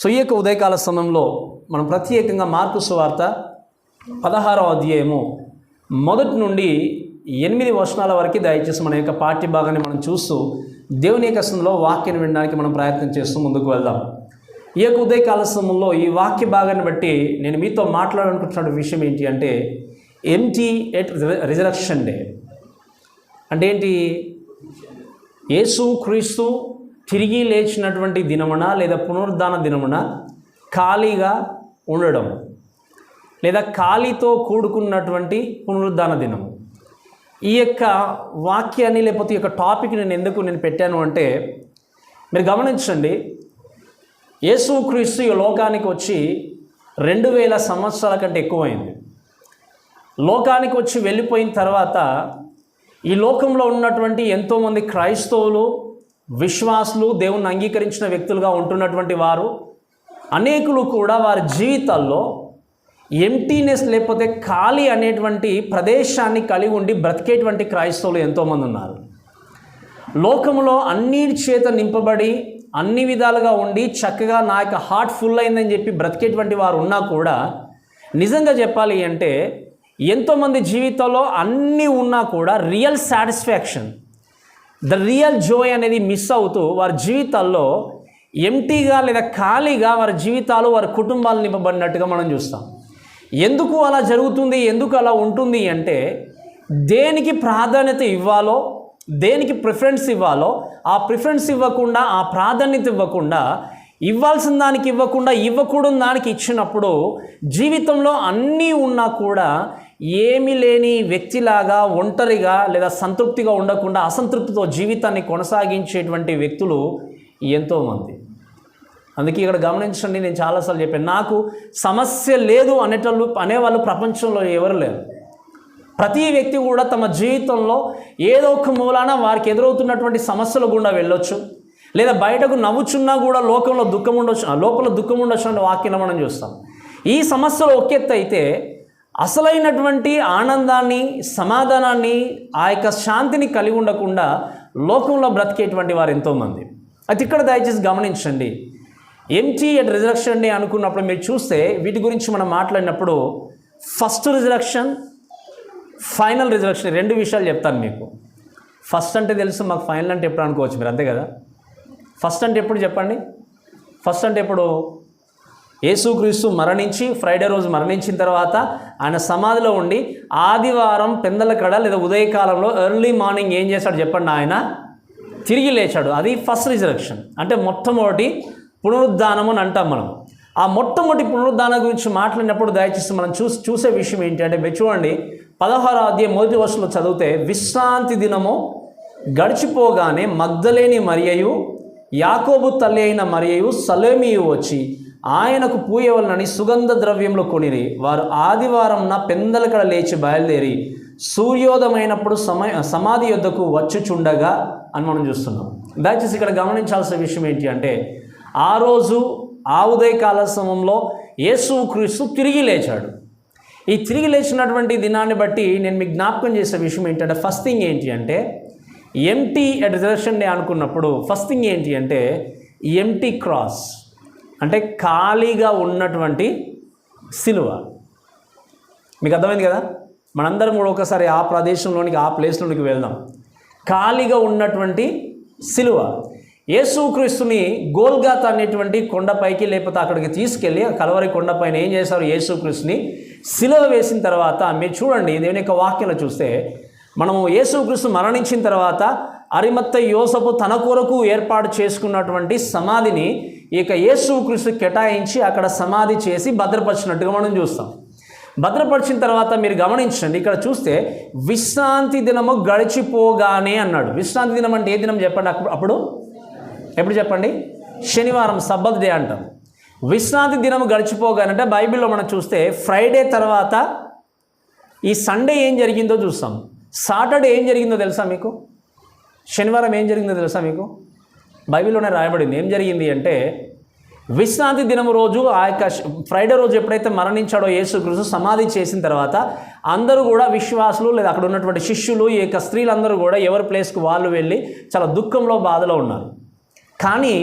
So ఈ యొక్క ఉదయకాల సమయంలో మనం ప్రత్యేకంగా మార్కు సువార్త 16వ అధ్యాయము 1 నుండి 8 వచనాల వరకు దయచేసి మన యొక్క పాఠ్య భాగాన్ని మనం చూస్తూ దేవుని యొక్క సందులో వాక్యాన్ని వినడానికి మనం ప్రయత్నం చేస్తూ ముందుకు వెళ్దాం. ఈ యొక్క ఉదయకాల సమయంలో ఈ వాక్య భాగాన్ని బట్టి నేను మీతో మాట్లాడాలనుకుంటున్న విషయం ఏంటి అంటే ఎంటీ ఎట్ రిజరక్షన్ డే అంటే ఏంటి? యేసు క్రీస్తు తిరిగి లేచినటువంటి దినమున లేదా పునరుద్ధాన దినమున ఖాళీగా ఉండడం లేదా ఖాళీతో కూడుకున్నటువంటి పునరుద్ధాన దినము. ఈ యొక్క వాక్యాన్ని లేకపోతే ఈ యొక్క టాపిక్ నేను పెట్టాను అంటే మీరు గమనించండి, యేసుక్రీస్తు ఈ లోకానికి వచ్చి 2000 సంవత్సరాల కంటే ఎక్కువైంది. లోకానికి వచ్చి వెళ్ళిపోయిన తర్వాత ఈ లోకంలో ఉన్నటువంటి ఎంతోమంది క్రైస్తవులు, విశ్వాసులు, దేవుణ్ణి అంగీకరించిన వ్యక్తులుగా ఉంటున్నటువంటి వారు అనేకులు కూడా వారి జీవితాల్లో ఎంటీనెస్ లేకపోతే ఖాళీ అనేటువంటి ప్రదేశాన్ని కలిగి ఉండి బ్రతికేటువంటి క్రైస్తవులు ఎంతోమంది ఉన్నారు. లోకంలో అన్నిటి చేత నింపబడి అన్ని విధాలుగా ఉండి చక్కగా నా యొక్క హార్ట్ ఫుల్ అయిందని చెప్పి బ్రతికేటువంటి వారు ఉన్నా కూడా నిజంగా చెప్పాలి అంటే ఎంతోమంది జీవితంలో అన్నీ ఉన్నా కూడా real satisfaction, the real Joy అనేది మిస్ అవుతూ వారి జీవితాల్లో ఎంటీగా లేదా ఖాళీగా వారి జీవితాలు, వారి కుటుంబాలు నింపబడినట్టుగా మనం చూస్తాం. ఎందుకు అలా జరుగుతుంది, ఎందుకు అలా ఉంటుంది అంటే దేనికి ప్రాధాన్యత ఇవ్వాలో, దేనికి ప్రిఫరెన్స్ ఇవ్వాలో ఆ ప్రిఫరెన్స్ ఇవ్వకుండా, ఆ ప్రాధాన్యత ఇవ్వకుండా, ఇవ్వాల్సిన దానికి ఇవ్వకుండా ఇవ్వకూడని దానికి ఇచ్చినప్పుడు జీవితంలో అన్నీ ఉన్నా కూడా ఏమీ లేని వ్యక్తిలాగా ఒంటరిగా లేదా సంతృప్తిగా ఉండకుండా అసంతృప్తితో జీవితాన్ని కొనసాగించేటువంటి వ్యక్తులు ఎంతోమంది. అందుకే ఇక్కడ గమనించండి, నేను చాలాసార్లు చెప్పాను, నాకు సమస్య లేదు అనేవాళ్ళు ప్రపంచంలో ఎవరు లేరు. ప్రతి వ్యక్తి కూడా తమ జీవితంలో ఏదో ఒక మూలాన వారికి ఎదురవుతున్నటువంటి సమస్యలు గుండా వెళ్ళొచ్చు, లేదా బయటకు నవ్వుచున్నా కూడా లోపల దుఃఖం ఉండొచ్చు అనే వాక్యం మనం చూస్తాం. ఈ సమస్యలు ఒకెత్తు అయితే అసలైనటువంటి ఆనందాన్ని, సమాధానాన్ని, ఆ యొక్క శాంతిని కలిగి ఉండకుండా లోకంలో బ్రతికేటువంటి వారు ఎంతోమంది. అది ఇక్కడ దయచేసి గమనించండి. ఎంటీ ఎట్ రిజరక్షన్ డే అనుకున్నప్పుడు మీరు చూస్తే వీటి గురించి మనం మాట్లాడినప్పుడు ఫస్ట్ రిజరక్షన్, ఫైనల్ రిజరక్షన్, 2 విషయాలు చెప్తాను మీకు. ఫస్ట్ అంటే తెలుసు, మాకు ఫైనల్ అంటే ఎప్పుడు అనుకోవచ్చు మీరు, అంతే కదా? ఫస్ట్ అంటే ఎప్పుడు చెప్పండి? ఫస్ట్ అంటే ఎప్పుడు? యేసుక్రీస్తు మరణించి ఫ్రైడే రోజు మరణించిన తర్వాత ఆయన సమాధిలో ఉండి ఆదివారం పెందలకడ లేదా ఉదయకాలంలో ఎర్లీ మార్నింగ్ ఏం చేశాడు చెప్పండి? ఆయన తిరిగి లేచాడు. అది ఫస్ట్ రిజరక్షన్, అంటే మొట్టమొదటి పునరుద్ధానం అని అంటాం మనం. ఆ మొట్టమొదటి పునరుద్ధానం గురించి మాట్లాడినప్పుడు దయచేసి మనం చూసే విషయం ఏంటి అంటే మీరు చూడండి, 16వ అధ్యాయం 1వ వచనంలో చదివితే, విశ్రాంతి దినము గడిచిపోగానే మగ్దలేని మరియయు, యాకోబు తల్లి అయిన మరియయు, సలోమియు వచ్చి ఆయనకు పూయవలనని సుగంధ ద్రవ్యంలో కొనిరి. వారు ఆదివారంన పెందలకడ లేచి బయలుదేరి సూర్యోదయమైనప్పుడు సమాధి యొద్దకు వచ్చుచుండగా అని మనం చూస్తున్నాం. దయచేసి ఇక్కడ గమనించాల్సిన విషయం ఏంటి అంటే ఆ రోజు ఆ ఉదయకాల సమయంలో యేసుక్రీస్తు తిరిగి లేచాడు. ఈ తిరిగి లేచినటువంటి దినాన్ని బట్టి నేను మీకు జ్ఞాపకం చేసే విషయం ఏంటంటే ఫస్ట్ థింగ్ ఏంటి అంటే ఎంటీ ఎట్ రిజరక్షన్ డే అనుకున్నప్పుడు ఫస్ట్ థింగ్ ఏంటి అంటే ఎంటీ క్రాస్, అంటే ఖాళీగా ఉన్నటువంటి సిలువ. మీకు అర్థమైంది కదా? మనందరం కూడా ఒకసారి ఆ ప్రదేశంలోనికి, ఆ ప్లేస్లోనికి వెళ్దాం. ఖాళీగా ఉన్నటువంటి సిలువ. యేసుక్రీస్తుని గోల్గాతా అనేటువంటి కొండపైకి లేకపోతే అక్కడికి తీసుకెళ్ళి కలవరి కొండపైన ఏం చేశారు? యేసుక్రీస్తుని సిలువ వేసిన తర్వాత మీరు చూడండి, దేవుని యొక్క వాక్యంలో చూస్తే మనము యేసుక్రీస్తు మరణించిన తర్వాత అరిమత్త యోసపు తన కొరకు ఏర్పాటు చేసుకున్నటువంటి సమాధిని ఇక యేసుక్రీస్తు కేటాయించి అక్కడ సమాధి చేసి భద్రపరిచినట్టుగా మనం చూస్తాం. భద్రపరిచిన తర్వాత మీరు గమనించండి, ఇక్కడ చూస్తే విశ్రాంతి దినము గడిచిపోగానే అన్నాడు. విశ్రాంతి దినం అంటే ఏ దినం చెప్పండి? అప్పుడు ఎప్పుడు చెప్పండి? శనివారం, సబ్బత్ డే అంటాం. విశ్రాంతి దినము గడిచిపోగానంటే బైబిల్లో మనం చూస్తే ఫ్రైడే తర్వాత ఈ సండే ఏం జరిగిందో చూస్తాం. సాటర్డే ఏం జరిగిందో తెలుసా మీకు? శనివారం ఏం జరిగిందో తెలుసా మీకు? బైబిల్లోనే రాయబడింది. ఏం జరిగింది అంటే విశ్రాంతి దినం రోజు, ఆ యొక్క ఫ్రైడే రోజు ఎప్పుడైతే మరణించాడో యేసుక్రీస్తు సమాధి చేసిన తర్వాత అందరూ కూడా విశ్వాసులు లేదా అక్కడ ఉన్నటువంటి శిష్యులు, ఈ యొక్క స్త్రీలందరూ కూడా ఎవరి ప్లేస్కి వాళ్ళు వెళ్ళి చాలా దుఃఖంలో, బాధలో ఉన్నారు. కానీ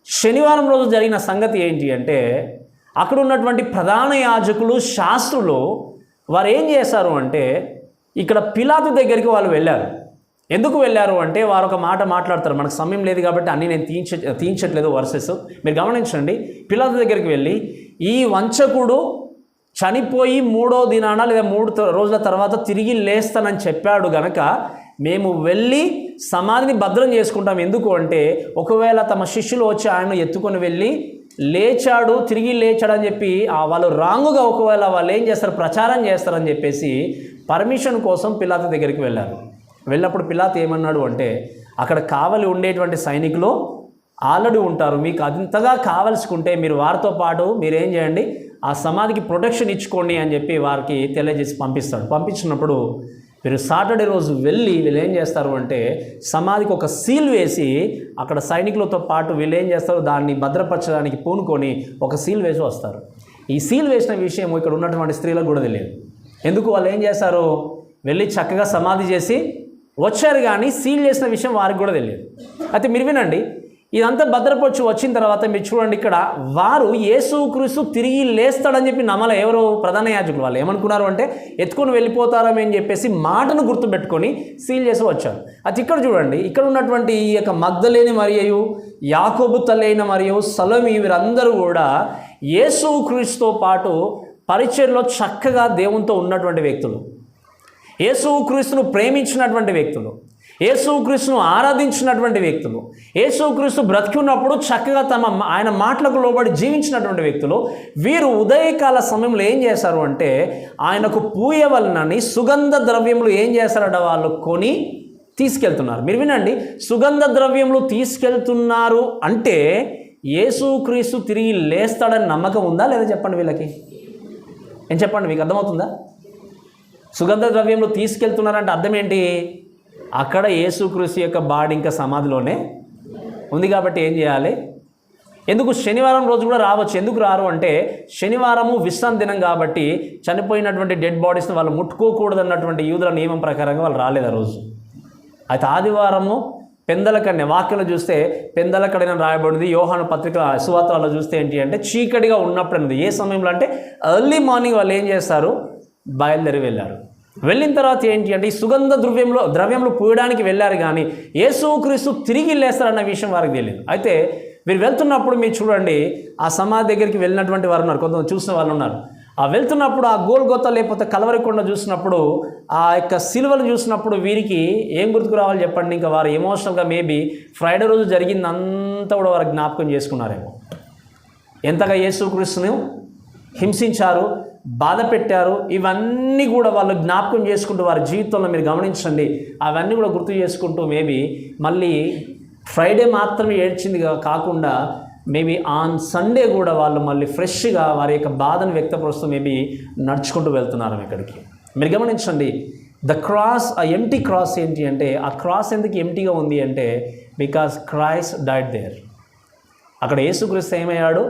శనివారం రోజు జరిగిన సంగతి ఏంటి అంటే, అక్కడ ఉన్నటువంటి ప్రధాన యాజకులు, శాస్త్రులు వారు ఏం చేశారు అంటే, ఇక్కడ పిలాతు దగ్గరికి వాళ్ళు వెళ్ళారు. ఎందుకు వెళ్ళారు అంటే, వారు ఒక మాట మాట్లాడతారు. మనకు సమయం లేదు కాబట్టి అన్నీ నేను తీయించట్లేదు వర్సెస్. మీరు గమనించండి. పిలాతు దగ్గరికి వెళ్ళి, ఈ వంచకుడు చనిపోయి 3వ దినాన లేదా 3 రోజుల తర్వాత తిరిగి లేస్తానని చెప్పాడు గనక మేము వెళ్ళి సమాధిని భద్రం చేసుకుంటాం. ఎందుకు అంటే, ఒకవేళ తమ శిష్యులు వచ్చి ఆయనను ఎత్తుకొని వెళ్ళి లేచాడు, తిరిగి లేచాడని చెప్పి వాళ్ళు రాంగుగా ఒకవేళ వాళ్ళు ఏం చేస్తారు, ప్రచారం చేస్తారని చెప్పేసి పర్మిషన్ కోసం పిలాతు దగ్గరికి వెళ్ళారు. వెళ్ళినప్పుడు పిలాతు ఏమన్నాడు అంటే, అక్కడ కావలి ఉండేటువంటి సైనికులు ఆల్రెడీ ఉంటారు, మీకు అంతగా కావలసుకుంటే మీరు వారితో పాటు మీరు ఏం చేయండి, ఆ సమాధికి ప్రొటెక్షన్ ఇచ్చుకోండి అని చెప్పి వారికి తెలియజేసి పంపిస్తాడు. పంపించినప్పుడు మీరు సాటర్డే రోజు వెళ్ళి వీళ్ళు ఏం చేస్తారు అంటే, సమాధికి ఒక సీల్ వేసి అక్కడ సైనికులతో పాటు వీళ్ళు ఏం చేస్తారు, దాన్ని భద్రపరచడానికి పూనుకొని ఒక సీల్ వేసి వస్తారు. ఈ సీల్ వేసిన విషయం ఇక్కడ ఉన్నటువంటి స్త్రీలకు కూడా తెలియదు. ఎందుకు? వాళ్ళు ఏం చేస్తారు, వెళ్ళి చక్కగా సమాధి చేసి వచ్చారు, కానీ సీల్ చేసిన విషయం వారికి కూడా తెలియదు. అయితే మీరు వినండి, ఇదంతా భద్రపరిచి వచ్చిన తర్వాత మీరు చూడండి, ఇక్కడ వారు యేసుక్రీస్తు తిరిగి లేస్తాడని చెప్పి నమ్మల. ఎవరు? ప్రధాన యాజకులు. వాళ్ళు ఏమనుకున్నారు అంటే, ఎత్తుకొని వెళ్ళిపోతారని అని చెప్పేసి మాటను గుర్తుపెట్టుకొని సీల్ చేసి వచ్చారు. అది ఇక్కడ చూడండి, ఇక్కడ ఉన్నటువంటి ఈ యొక్క మగ్దలేని మరియు యాకోబు తల్లైన మరియు సలోమి వీరందరూ కూడా యేసుక్రీస్తుతో పాటు పరిచర్యలో చక్కగా దేవునితో ఉన్నటువంటి వ్యక్తులు, యేసుక్రీస్తును ప్రేమించినటువంటి వ్యక్తులు, యేసుక్రీస్తును ఆరాధించినటువంటి వ్యక్తులు, యేసుక్రీస్తు బ్రతికి ఉన్నప్పుడు చక్కగా ఆయన మాటలకు లోబడి జీవించినటువంటి వ్యక్తులు. వీరు ఉదయకాల సమయంలో ఏం చేశారు అంటే, ఆయనకు పూయవలనని సుగంధ ద్రవ్యములు ఏం చేశారట, వాళ్ళు కొని తీసుకెళ్తున్నారు. మీరు వినండి, సుగంధ ద్రవ్యములు తీసుకెళ్తున్నారు అంటే యేసుక్రీస్తు తిరిగి లేస్తాడని నమ్మకం ఉందా లేదా చెప్పండి వీళ్ళకి. ఏం చెప్పండి, మీకు అర్థమవుతుందా? సుగంధ ద్రవ్యములు తీసుకెళ్తున్నారంటే అర్థం ఏంటి? అక్కడ యేసుక్రీస్తు యొక్క బాడీ ఇంకా సమాధిలోనే ఉంది. కాబట్టి ఏం చేయాలి? ఎందుకు శనివారం రోజు కూడా రావచ్చు. ఎందుకు రారు అంటే, శనివారము విశ్రాంతి దినం కాబట్టి చనిపోయినటువంటి డెడ్ బాడీస్ని వాళ్ళు ముట్టుకోకూడదు అన్నటువంటి యూదుల నియమం ప్రకారంగా వాళ్ళు రాలేదు ఆ రోజు. అయితే ఆదివారము పెందలకడనే, వాక్యంలో చూస్తే పెందలకడనే రాయబడింది. యోహాను పత్రిక సువార్తలలో చూస్తే ఏంటి అంటే, చీకటిగా ఉన్నప్పుడు అనేది. ఏ సమయంలో అంటే ఎర్లీ మార్నింగ్ వాళ్ళు ఏం చేస్తారు, బయలుదేరి వెళ్ళారు. వెళ్ళిన తర్వాత ఏంటి అంటే, ఈ సుగంధ ద్రవ్యములు పూయడానికి వెళ్ళారు, కానీ యేసుక్రీస్తు తిరిగి లేస్తారన్న విషయం వారికి తెలియదు. అయితే మీరు వెళ్తున్నప్పుడు మీరు చూడండి, ఆ సమాధి దగ్గరికి వెళ్ళినటువంటి వారు ఉన్నారు, కొంతమంది చూసిన వాళ్ళు ఉన్నారు. ఆ వెళ్తున్నప్పుడు ఆ గోల్గొతా లేకపోతే కలవరి కొండ చూసినప్పుడు, ఆ యొక్క సిలువలు చూసినప్పుడు వీరికి ఏం గుర్తుకు రావాలి చెప్పండి? ఇంకా వారు ఎమోషనల్గా మేబీ ఫ్రైడే రోజు జరిగిందంతా కూడా వారు జ్ఞాపకం చేసుకున్నారేమో. ఎంతగా యేసుక్రీస్తును హింసించారు, బాధ పెట్టారు, ఇవన్నీ కూడా వాళ్ళు జ్ఞాపకం చేసుకుంటూ వారి జీవితంలో మీరు గమనించండి, అవన్నీ కూడా గుర్తు చేసుకుంటూ మేబీ మళ్ళీ ఫ్రైడే మాత్రమే ఏడ్చింది కాకుండా మేబీ ఆన్ సండే కూడా వాళ్ళు మళ్ళీ ఫ్రెష్గా వారి యొక్క బాధను వ్యక్తపరుస్తూ మేబీ నడుచుకుంటూ వెళ్తున్నారు ఇక్కడికి. మీరు గమనించండి, ద క్రాస్, ఆ ఎంటీ క్రాస్ ఏంటి అంటే, ఆ క్రాస్ ఎందుకు ఎంటీగా ఉంది అంటే, బికాస్ క్రైస్ట్ డైడ్ దేర్. అక్కడ యేసుక్రీస్తు ఏమయ్యాడు,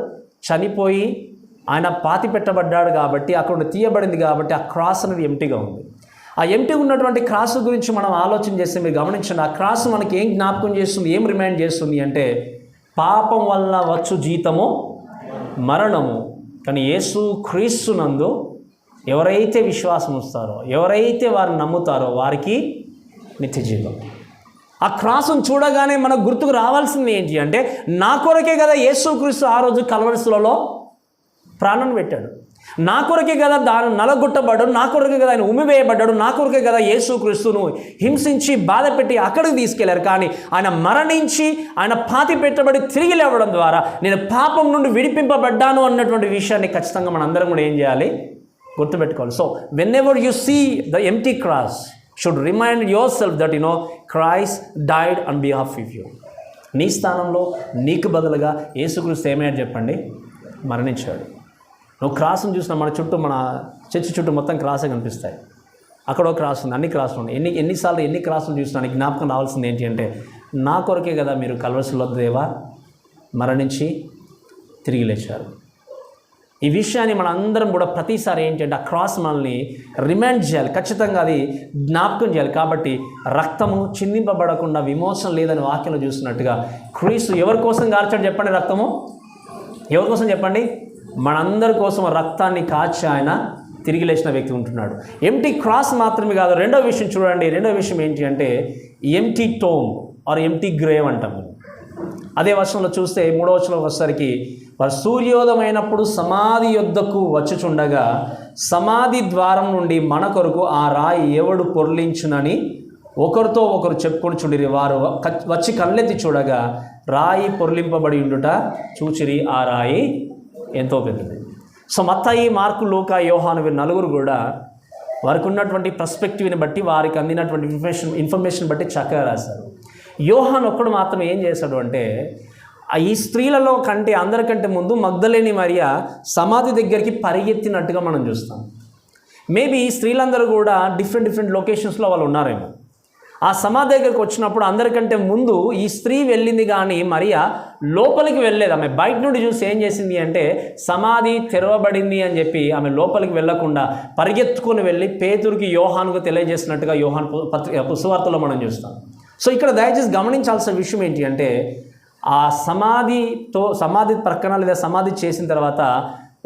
చనిపోయి ఆయన పాతి పెట్టబడ్డాడు కాబట్టి, అక్కడ తీయబడింది కాబట్టి ఆ క్రాస్ అనేది ఎంటీగా ఉంది. ఆ ఎంటీ ఉన్నటువంటి క్రాస్ గురించి మనం ఆలోచన చేస్తే మీరు గమనించండి, ఆ క్రాస్ మనకి ఏం జ్ఞాపకం చేస్తుంది, ఏం రిమైండ్ చేస్తుంది అంటే, పాపం వల్ల వచ్చు జీతము మరణము, కానీ యేసుక్రీస్తునందు ఎవరైతే విశ్వాసం ఉంచుతారో, ఎవరైతే వారిని నమ్ముతారో వారికి నిత్య జీవం. ఆ క్రాసును చూడగానే మనకు గుర్తుకు రావాల్సింది ఏంటి అంటే, నా కొరకే కదా యేసుక్రీస్తు ఆ రోజు కల్వరిశిలలో ప్రాణం పెట్టాడు, నా కొరకే కదా దాన్ని నలగొట్టబడ్డాడు, నా కొరకే కదా ఆయన ఉమ్మివేయబడ్డాడు, నా కొరకే కదా యేసుక్రీస్తును హింసించి బాధ పెట్టి అక్కడికి తీసుకెళ్లారు. కానీ ఆయన మరణించి ఆయన పాతి పెట్టబడి తిరిగి లేవడం ద్వారా నేను పాపం నుండి విడిపింపబడ్డాను అన్నటువంటి విషయాన్ని ఖచ్చితంగా మన అందరం కూడా ఏం చేయాలి, గుర్తుపెట్టుకోవాలి. So whenever you see the empty cross should remind yourself that Christ died on behalf of you. నీ స్థానంలో నీకు బదులుగా యేసుక్రీస్తు ఏమయ్యాడు చెప్పండి, మరణించాడు. నువ్వు క్రాస్ను చూసినా మన చుట్టూ, మన చర్చి చుట్టూ మొత్తం క్రాసే కనిపిస్తాయి. అక్కడ ఒక క్రాస్ ఉంది, అన్ని క్రాసులు ఉన్నాయి. ఎన్నిసార్లు ఎన్ని క్రాసులు చూసినా నీకు జ్ఞాపకం రావాల్సింది ఏంటి అంటే, నా కొరకే కదా మీరు కల్వరిశిలలో దేవా మరణించి తిరిగి లేచారు. ఈ విషయాన్ని మన అందరం కూడా ప్రతిసారి ఏంటంటే ఆ క్రాస్ మనల్ని రిమైండ్ చేయాలి, ఖచ్చితంగా అది జ్ఞాపకం చేయాలి. కాబట్టి రక్తము చిందింపబడకుండా విమోచన లేదని వాక్యంలో చూస్తున్నట్టుగా క్రీస్తు ఎవరి కోసం కార్చాడు చెప్పండి? రక్తము ఎవరి కోసం చెప్పండి? మనందరి కోసం రక్తాన్ని కాచి ఆయన తిరిగి లేచిన వ్యక్తి ఉంటున్నాడు. ఎంటీ క్రాస్ మాత్రమే కాదు, రెండో విషయం చూడండి. రెండో విషయం ఏంటి అంటే empty tomb or empty grave అంటాము. అదే వర్షంలో చూస్తే 3వ వచనంలో వచ్చేసరికి వారు సూర్యోదయమైనప్పుడు సమాధి యొద్దకు వచ్చుచుండగా సమాధి ద్వారం నుండి మన కొరకు ఆ రాయి ఎవడు పొర్లించునని ఒకరితో ఒకరు చెప్పుకొని చుండిరి. వారు వచ్చి కళ్ళెత్తి చూడగా రాయి పొర్లింపబడి ఉండుట చూచిరి. ఆ రాయి ఎంతో పెద్దది. సో మత్తయి, మార్కు, లూకా, యోహాను వీరు నలుగురు కూడా వారికి ఉన్నటువంటి పర్స్పెక్టివ్ని బట్టి, వారికి అందినటువంటి ఇన్ఫర్మేషన్ బట్టి చక్కగా రాశారు. యోహాను ఒక్కడు మాత్రం ఏం చేశాడు అంటే ఈ స్త్రీలలో కంటే అందరికంటే ముందు మగ్దలేని మరియా సమాధి దగ్గరికి పరిగెత్తినట్టుగా మనం చూస్తాం. మేబీ ఈ స్త్రీలందరూ కూడా డిఫరెంట్ లొకేషన్స్లో వాళ్ళు ఉన్నారేమో. ఆ సమాధి దగ్గరికి వచ్చినప్పుడు అందరికంటే ముందు ఈ స్త్రీ వెళ్ళింది, కానీ మరియా లోపలికి వెళ్ళలేదు. ఆమె బయట నుండి చూసి ఏం చేసింది అంటే సమాధి తెరవబడింది అని చెప్పి ఆమె లోపలికి వెళ్ళకుండా పరిగెత్తుకొని వెళ్ళి పేతురుకి, యోహానుకు తెలియజేసినట్టుగా యోహాను సువార్తలో మనం చూస్తాం. సో ఇక్కడ దయచేసి గమనించాల్సిన విషయం ఏంటి అంటే ఆ సమాధి ప్రక్కన లేదా సమాధి చేసిన తర్వాత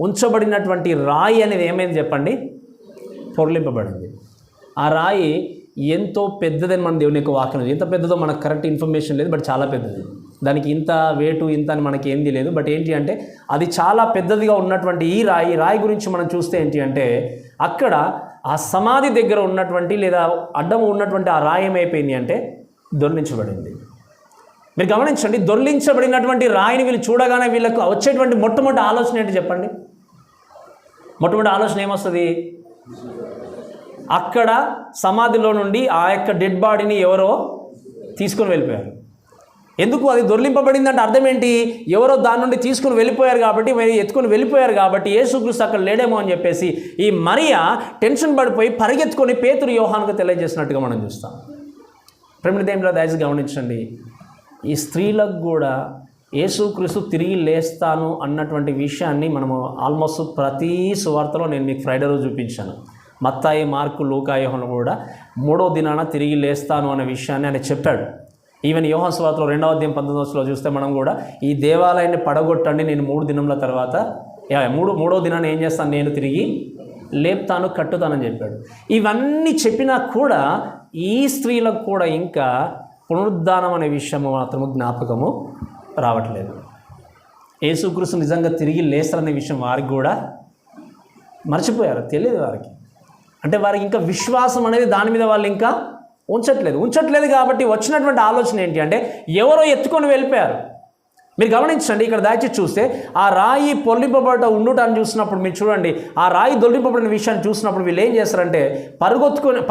ఉంచబడినటువంటి రాయి అనేది ఏమైంది చెప్పండి? పొర్లింపబడింది. ఆ రాయి ఎంతో పెద్దదని మన దేవుని యొక్క వాక్యం. ఎంత పెద్దదో మనకు కరెక్ట్ ఇన్ఫర్మేషన్ లేదు, బట్ చాలా పెద్దది. దానికి ఇంత వెయిట్ ఇంత అని మనకి ఏంది లేదు. బట్ ఏంటి అంటే అది చాలా పెద్దదిగా ఉన్నటువంటి ఈ రాయి గురించి మనం చూస్తే ఏంటి అంటే అక్కడ ఆ సమాధి దగ్గర ఉన్నటువంటి లేదా అడ్డము ఉన్నటువంటి ఆ రాయి ఏమైపోయింది అంటే దొర్లించబడింది. మీరు గమనించండి, దొర్లించబడినటువంటి రాయిని వీళ్ళు చూడగానే వీళ్ళకు వచ్చేటువంటి మొట్టమొదటి ఆలోచన ఏంటి చెప్పండి? మొట్టమొదటి ఆలోచన ఏమొస్తుంది? అక్కడ సమాధిలో నుండి ఆ యొక్క డెడ్ బాడీని ఎవరో తీసుకొని వెళ్ళిపోయారు. ఎందుకు అది దొర్లింపబడిందంటే అర్థం ఏంటి? ఎవరో దాని నుండి తీసుకుని వెళ్ళిపోయారు కాబట్టి, మరి ఎత్తుకొని వెళ్ళిపోయారు కాబట్టి యేసుక్రీస్తు అక్కడ లేడేమో అని చెప్పేసి ఈ మరియా టెన్షన్ పడిపోయి పరిగెత్తుకొని పేతురు, యోహానుకు తెలియజేసినట్టుగా మనం చూస్తాం. ప్రేమ దేవునిలో దయచేసి గమనించండి, ఈ స్త్రీలకు కూడా యేసుక్రీస్తు తిరిగి లేస్తాను అన్నటువంటి విషయాన్ని మనము ఆల్మోస్ట్ ప్రతి సువార్తలో నేను మీకు ఫ్రైడే రోజు చూపించాను. మత్తాయి, మార్కు, లూకా, యోహాను కూడా 3వ దినాన తిరిగి లేస్తాను అనే విషయాన్ని ఆయన చెప్పాడు. ఈవెన్ యోహాను సువార్తలో 2వ అధ్యాయం 19వ చూస్తే మనం కూడా ఈ దేవాలయాన్ని పడగొట్టండి, నేను 3 దినముల తర్వాత 3వ దినాన్ని ఏం చేస్తాను, నేను తిరిగి లేపుతాను, కట్టుతానని చెప్పాడు. ఇవన్నీ చెప్పినా కూడా ఈ స్త్రీలకు కూడా ఇంకా పునరుద్ధానం అనే విషయము మాత్రము జ్ఞాపకము రావట్లేదు. యేసుక్రీస్తు నిజంగా తిరిగి లేస్తారనే విషయం వారికి కూడా మర్చిపోయారు, తెలియదు వారికి. అంటే వారికి ఇంకా విశ్వాసం అనేది దాని మీద వాళ్ళు ఇంకా ఉంచట్లేదు కాబట్టి వచ్చినటువంటి ఆలోచన ఏంటి అంటే ఎవరో ఎత్తుకొని వెళ్ళిపోయారు. మీరు గమనించండి, ఇక్కడ దయచేసి చూస్తే ఆ రాయి పొర్లింపబడ్డ ఉండుటని చూసినప్పుడు మీరు చూడండి, ఆ రాయి దొల్లింపబడిన విషయాన్ని చూసినప్పుడు వీళ్ళు ఏం చేస్తారంటే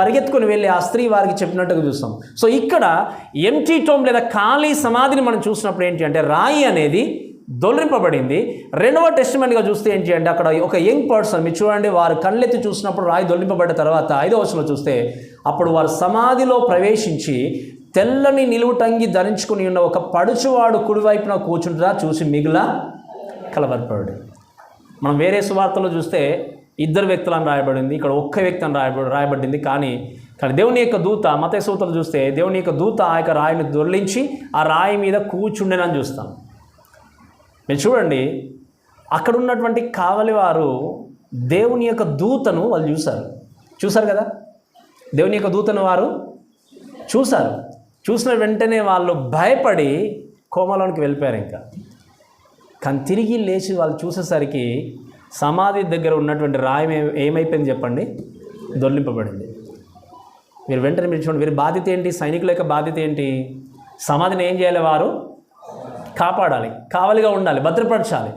పరిగెత్తుకొని వెళ్ళి ఆ స్త్రీ వారికి చెప్పినట్టుగా చూస్తాం. సో ఇక్కడ ఎంటీ టోమ్ లేదా ఖాళీ సమాధిని మనం చూసినప్పుడు ఏంటి అంటే రాయి అనేది దొల్లింపబడింది. 2వ టెస్టిమెంట్గా చూస్తే ఏంటి అంటే అక్కడ ఒక యంగ్ పర్సన్, మీరు చూడండి, వారు కళ్ళెత్తి చూసినప్పుడు రాయి దొల్లింపబడ్డ తర్వాత 5వ వచనంలో చూస్తే అప్పుడు వారు సమాధిలో ప్రవేశించి తెల్లని నిలువుటంగి ధరించుకుని ఉన్న ఒక పడుచువాడు కుడివైపున కూర్చుంటా చూసి మిగిలిన కలవరపడు. మనం వేరే సువార్తలో చూస్తే 2 వ్యక్తులను రాయబడింది, ఇక్కడ ఒక్క వ్యక్తి అని రాయబడింది. కానీ దేవుని యొక్క దూత, మత్తయి సువార్తలో చూస్తే దేవుని యొక్క దూత ఆ యొక్క రాయిని దొర్లించి ఆ రాయి మీద కూర్చుండేనని చూస్తాం. మీరు చూడండి, అక్కడ ఉన్నటువంటి కావలి వారు దేవుని యొక్క దూతను వాళ్ళు చూశారు కదా, దేవుని యొక్క దూతను వారు చూసిన వెంటనే వాళ్ళు భయపడి కోమలోనికి వెళ్ళిపోయారు. ఇంకా కానీ తిరిగి లేచి వాళ్ళు చూసేసరికి సమాధి దగ్గర ఉన్నటువంటి రాయి ఏమైపోయింది చెప్పండి? దొర్లింపబడింది. మీరు చూడండి, వీరి బాధ్యత ఏంటి? సైనికుల యొక్క బాధ్యత ఏంటి? సమాధిని ఏం చేయాలి? వారు కాపాడాలి, కావలిగా ఉండాలి, భద్రపరచాలి.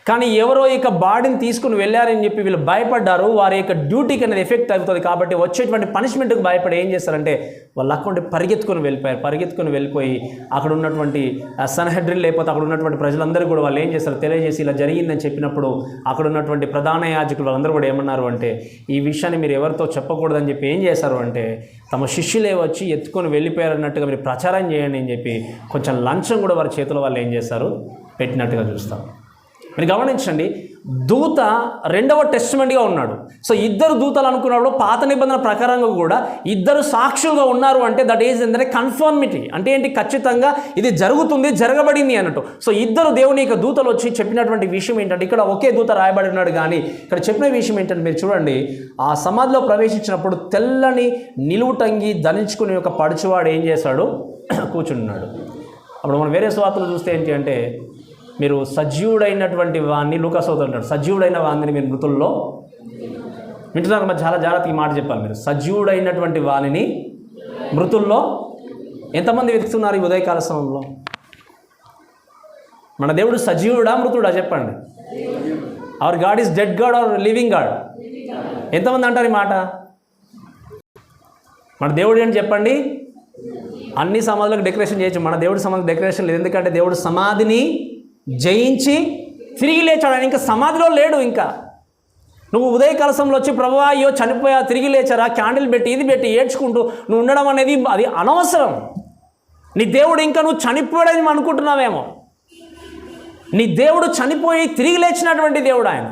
కానీ ఎవరో ఇక బాడీని తీసుకుని వెళ్ళారని చెప్పి వీళ్ళు భయపడ్డారు. వారి యొక్క డ్యూటీకి అనేది ఎఫెక్ట్ అవుతుంది కాబట్టి వచ్చేటువంటి పనిష్మెంట్కి భయపడి ఏం చేస్తారంటే వాళ్ళు అక్కడ పరిగెత్తుకొని వెళ్ళిపోయి అక్కడ ఉన్నటువంటి సన్హెడ్రిన్ లేకపోతే అక్కడ ఉన్నటువంటి ప్రజలందరూ కూడా వాళ్ళు ఏం చేస్తారు తెలియజేసి ఇలా జరిగిందని చెప్పినప్పుడు అక్కడ ఉన్నటువంటి ప్రధాన యాజకులు వాళ్ళందరూ కూడా ఏమన్నారు అంటే ఈ విషయాన్ని మీరు ఎవరితో చెప్పకూడదని చెప్పి ఏం చేశారు అంటే తమ శిష్యులే వచ్చి ఎత్తుకొని వెళ్ళిపోయారన్నట్టుగా మీరు ప్రచారం చేయండి అని చెప్పి కొంచెం లంచం కూడా వారి చేతిలో వాళ్ళు ఏం చేస్తారు పెట్టినట్టుగా చూస్తాం. మీరు గమనించండి, దూత రెండవ టెస్టిమెంట్గా ఉన్నాడు. సో ఇద్దరు దూతలు అనుకున్నప్పుడు పాత నిబంధన ప్రకారంగా కూడా ఇద్దరు సాక్షులుగా ఉన్నారు అంటే దట్ ఈజ్ ఏంటంటే కన్ఫర్మిటీ. అంటే ఏంటి? ఖచ్చితంగా ఇది జరుగుతుంది, జరగబడింది అన్నట్టు. సో ఇద్దరు దేవుని యొక్క దూతలు వచ్చి చెప్పినటువంటి విషయం ఏంటంటే, ఇక్కడ ఒకే దూత రాయబడి ఉన్నాడు కానీ ఇక్కడ చెప్పిన విషయం ఏంటంటే, మీరు చూడండి, ఆ సమాధిలో ప్రవేశించినప్పుడు తెల్లని నిలువుటంగి ధరించుకుని ఒక పడుచువాడు ఏం చేశాడు? కూర్చున్నాడు. అప్పుడు మనం వేరే సువార్తలు చూస్తే ఏంటి అంటే, మీరు సజీవుడైనటువంటి వాడిని, లూకాసు అంటాడు, సజీవుడైన వాడిని మీరు మృతుల్లో వింటున్నారు. మరి చాలా జాగ్రత్తగా ఈ మాట చెప్పాలి. మీరు సజీవుడైనటువంటి వాణిని మృతుల్లో ఎంతమంది వెతుకుతున్నారు ఈ ఉదయకాల సమయంలో? మన దేవుడు సజీవుడా మృతుడా? చెప్పండి. Our God is dead God or living God? ఎంతమంది అంటారు ఈ మాట? మన దేవుడు ఏంటి చెప్పండి? అన్ని సమాధులకు డెకరేషన్ చేయొచ్చు, మన దేవుడి సమాధికి డెకరేషన్ లేదు. ఎందుకంటే దేవుడు సమాధిని జయించి తిరిగి లేచాడు. ఆయన ఇంకా సమాధిలో లేడు. ఇంకా నువ్వు ఉదయకాల సమయంలో వచ్చి ప్రభువా అయ్యో చనిపోయా తిరిగి లేచారా, క్యాండిల్ పెట్టి ఇది పెట్టి ఏడ్చుకుంటూ నువ్వు ఉండడం అనేది అది అనవసరం. నీ దేవుడు ఇంకా నువ్వు చనిపోయాడని అనుకుంటున్నావేమో. నీ దేవుడు చనిపోయి తిరిగి లేచినటువంటి దేవుడు. ఆయన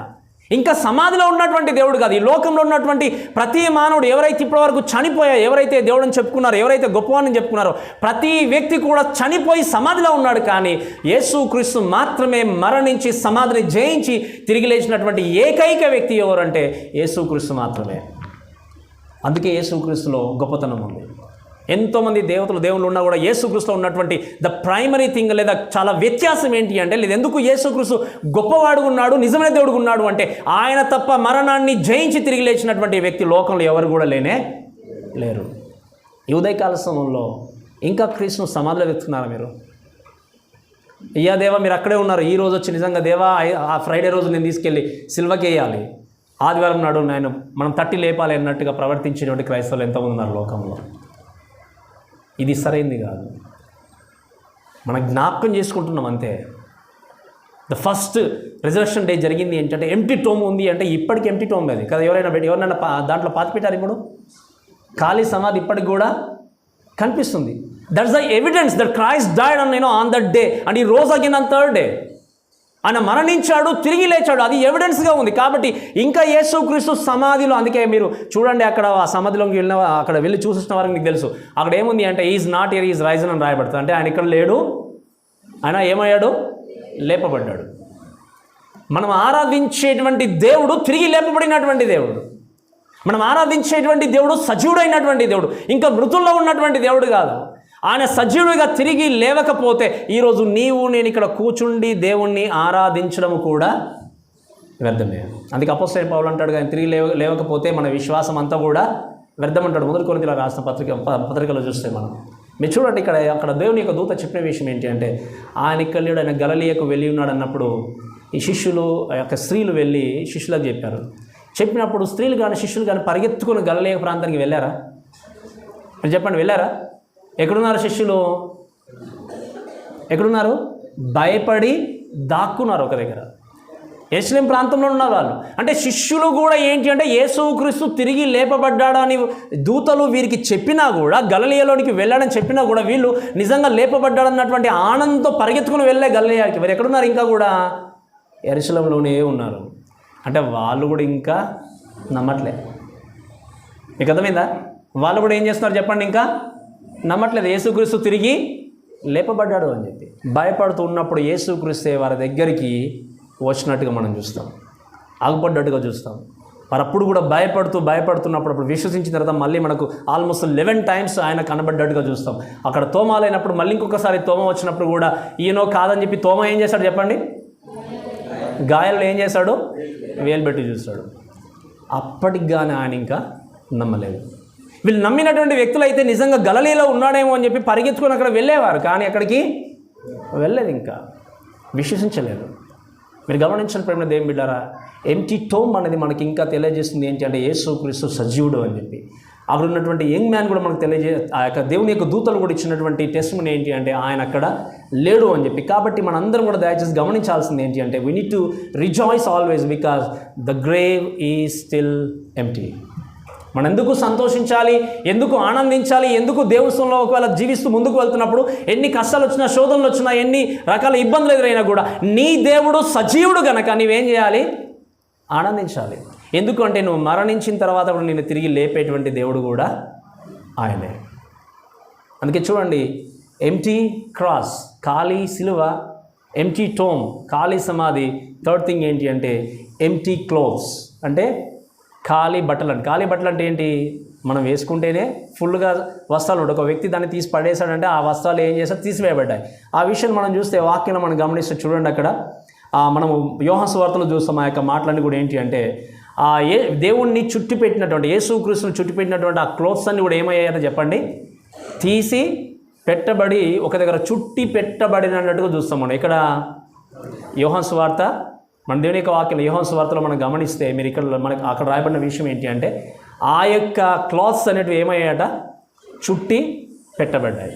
ఇంకా సమాధిలో ఉన్నటువంటి దేవుడు కాదు. ఈ లోకంలో ఉన్నటువంటి ప్రతి మానవుడు ఎవరైతే ఇప్పటివరకు చనిపోయా, ఎవరైతే దేవుడిని చెప్పుకున్నారో, ఎవరైతే గొప్పవాడిని చెప్పుకున్నారో, ప్రతి వ్యక్తి కూడా చనిపోయి సమాధిలో ఉన్నాడు. కానీ యేసుక్రీస్తు మాత్రమే మరణించి సమాధిని జయించి తిరిగి లేచినటువంటి ఏకైక వ్యక్తి ఎవరంటే యేసుక్రీస్తు మాత్రమే. అందుకే యేసుక్రీస్తులో గొప్పతనం ఉంది. ఎంతోమంది దేవుళ్ళు ఉన్నా కూడా యేసుక్రీస్తులో ఉన్నటువంటి ద ప్రైమరీ థింగ్ లేదా చాలా వ్యత్యాసం ఏంటి అంటే, లేదు ఎందుకు యేసుక్రీస్తు గొప్పవాడు ఉన్నాడు, నిజమైన దేవుడు ఉన్నాడు అంటే, ఆయన తప్ప మరణాన్ని జయించి తిరిగి లేచినటువంటి వ్యక్తి లోకంలో ఎవరు కూడా లేరు. ఈ ఉదయకాల సమయంలో ఇంకా క్రీస్తును సమాధిలో వెతుకున్నారా మీరు? అయ్యా దేవా మీరు అక్కడే ఉన్నారు, ఈ రోజు వచ్చి నిజంగా దేవా ఆ ఫ్రైడే రోజు నేను తీసుకెళ్ళి సిల్వకి వేయాలి, ఆదివారం నాడు మనం తట్టి లేపాలి అన్నట్టుగా ప్రవర్తించేటువంటి క్రైస్తవులు ఎంతమంది ఉన్నారు లోకంలో? ఇది సరైంది కాదు. మనం జ్ఞాపకం చేసుకుంటున్నాం అంతే. ద ఫస్ట్ రిజర్వేషన్ డే జరిగింది ఏంటంటే ఎంప్టీ టోమ్ ఉంది అంటే, ఇప్పటికి ఎంప్టీ టోమ్ అది కదా. ఎవరైనా దాంట్లో పాతిపెట్టారు? ఇప్పుడు ఖాళీ సమాధి ఇప్పటికి కూడా కనిపిస్తుంది. That's the evidence that Christ died on that day and he rose again on third day. ఆయన మరణించాడు, తిరిగి లేచాడు, అది ఎవిడెన్స్గా ఉంది. కాబట్టి ఇంకా యేసుక్రీస్తు సమాధిలో, అందుకే మీరు చూడండి అక్కడ ఆ సమాధిలోకి అక్కడ వెళ్ళి చూసిన వారికి మీకు తెలుసు అక్కడ ఏముంది అంటే, is not here is Ryzen అని రాయబడుతుంది. అంటే ఆయన ఇక్కడ లేడు, ఆయన ఏమయ్యాడు? లేపబడ్డాడు. మనం ఆరాధించేటువంటి దేవుడు తిరిగి లేపబడినటువంటి దేవుడు. మనం ఆరాధించేటువంటి దేవుడు సజీవుడైనటువంటి దేవుడు, ఇంకా మృతుల్లో ఉన్నటువంటి దేవుడు కాదు. ఆయన సజీవుడిగా తిరిగి లేవకపోతే ఈరోజు నేను ఇక్కడ కూర్చుండి దేవుణ్ణి ఆరాధించడం కూడా వ్యర్థమే. అందుకే అపోస్తలుడైన పౌలు అంటాడు, కానీ తిరిగి లేవకపోతే మన విశ్వాసం అంతా కూడా వ్యర్థం అంటాడు. మొదటి కొరింథీయులకు రాసిన పత్రికలో చూస్తే మీరు చూడండి, అక్కడ దేవుని యొక్క దూత చెప్పిన విషయం ఏంటి అంటే, ఆయన ఇక్కడ లేడు, ఆయన గలిలయకు వెళ్ళి ఉన్నాడు అన్నప్పుడు ఈ శిష్యులు స్త్రీలు వెళ్ళి శిష్యులకు చెప్పినప్పుడు స్త్రీలు కానీ శిష్యులు కానీ పరిగెత్తుకుని గలిలయ ప్రాంతానికి వెళ్ళారా? మీరు చెప్పండి, వెళ్ళారా? ఎక్కడున్నారు శిష్యులు? ఎక్కడున్నారు? భయపడి దాక్కున్నారు ఒక దగ్గర. యెరూషలేము ప్రాంతంలో ఉన్నారు వాళ్ళు. అంటే శిష్యులు కూడా ఏంటి అంటే, యేసుక్రీస్తు తిరిగి లేపబడ్డాడని దూతలు వీరికి చెప్పినా కూడా, గలిలయలోనికి వెళ్ళాడని చెప్పినా కూడా, వీళ్ళు నిజంగా లేపబడ్డాడన్నటువంటి ఆనందంతో పరిగెత్తుకుని వెళ్ళే గలిలయకి. మరి ఎక్కడున్నారు? ఇంకా కూడా యెరూషలేములోనే ఉన్నారు. అంటే వాళ్ళు కూడా ఇంకా నమ్మట్లే. మీకు అర్థమైందా? వాళ్ళు కూడా ఏం చేస్తున్నారు చెప్పండి? ఇంకా నమ్మట్లేదు యేసుక్రీస్తు తిరిగి లేపబడ్డాడు అని చెప్పి. భయపడుతూ ఉన్నప్పుడు యేసుక్రీస్తే వారి దగ్గరికి వచ్చినట్టుగా మనం చూస్తాం, ఆగుపడ్డట్టుగా చూస్తాం. వారు అప్పుడు కూడా భయపడుతున్నప్పుడు అప్పుడు విశ్వసించిన తర్వాత మళ్ళీ మనకు ఆల్మోస్ట్ 11 times ఆయన కనబడ్డట్టుగా చూస్తాం. అక్కడ తోమాలైనప్పుడు మళ్ళీ ఇంకొకసారి తోమ వచ్చినప్పుడు కూడా ఈయనో కాదని చెప్పి తోమ ఏం చేశాడు చెప్పండి? గాయాల్లో ఏం చేశాడు? వేలు పెట్టి చూస్తాడు. అప్పటికి కానీ ఆయన ఇంకా నమ్మలేదు. వీళ్ళు నమ్మినటువంటి వ్యక్తులు అయితే నిజంగా గలిలయలో ఉన్నాడేమో అని చెప్పి పరిగెత్తుకొని అక్కడ వెళ్ళేవారు, కానీ అక్కడికి వెళ్ళలేదు, ఇంకా విశ్వసించలేదు. మీరు గమనించిన ప్రేమ దేవుని బిడ్డారా, ఎంప్టీ టోమ్ అనేది మనకి ఇంకా తెలియజేస్తుంది ఏంటి అంటే, యేసుక్రీస్తు సజీవుడు అని చెప్పి. అక్కడ ఉన్నటువంటి యంగ్ మ్యాన్ కూడా మనకు ఆ యొక్క దేవుని యొక్క దూతలు కూడా ఇచ్చినటువంటి టెస్టిమనీ ఏంటి అంటే, ఆయన అక్కడ లేడు అని చెప్పి. కాబట్టి మనందరం కూడా దయచేసి గమనించాల్సింది ఏంటి అంటే, we need to rejoice always because the grave is still empty. మనం ఎందుకు సంతోషించాలి, ఎందుకు ఆనందించాలి, ఎందుకు దేవునిలో ఒకవేళ జీవిస్తూ ముందుకు వెళ్తున్నప్పుడు ఎన్ని కష్టాలు వచ్చినా, శోధనలు వచ్చినా, ఎన్ని రకాల ఇబ్బందులు ఎదురైనా కూడా నీ దేవుడు సజీవుడు గనక నీవేం చేయాలి? ఆనందించాలి. ఎందుకంటే నువ్వు మరణించిన తర్వాత కూడా నిన్ను తిరిగి లేపేటువంటి దేవుడు కూడా ఆయనే. అందుకే చూడండి, ఎంటీ క్రాస్, ఖాళీ సిలువ, ఎంటీ టోమ్, ఖాళీ సమాధి. థర్డ్ థింగ్ ఏంటి అంటే ఎంటీ క్లోత్స్, అంటే ఖాళీ బట్టలు. అంటే ఖాళీ బట్టలు అంటే ఏంటి? మనం వేసుకుంటేనే ఫుల్గా వస్త్రాలు ఉంటాయి. ఒక వ్యక్తి దాన్ని తీసి పడేశాడంటే ఆ వస్త్రాలు ఏం చేస్తారు? తీసివేయబడ్డాయి. ఆ విషయం మనం చూస్తే వాక్యంలో మనం గమనిస్తే చూడండి, అక్కడ మనము యోహాను సువార్తలో చూస్తాం. ఆ యొక్క మాటలన్నీ కూడా ఏంటి అంటే దేవుణ్ణి చుట్టి పెట్టినటువంటి, యేసుక్రీస్తుని చుట్టి పెట్టినటువంటి ఆ క్లోత్స్ అన్ని కూడా ఏమయ్యాయో చెప్పండి? తీసి పెట్టబడి ఒక దగ్గర చుట్టి పెట్టబడినట్టుగా చూస్తాం మనం. ఇక్కడ యోహాను సువార్త, మన దేవుని యొక్క వాక్యం యోహాను సువార్తలో మనం గమనిస్తే మీరు ఇక్కడ మనకు అక్కడ రాయబడిన విషయం ఏంటి అంటే ఆ యొక్క క్లాత్స్ అనేటివి ఏమయ్యాయట? చుట్టి పెట్టబడ్డాయి.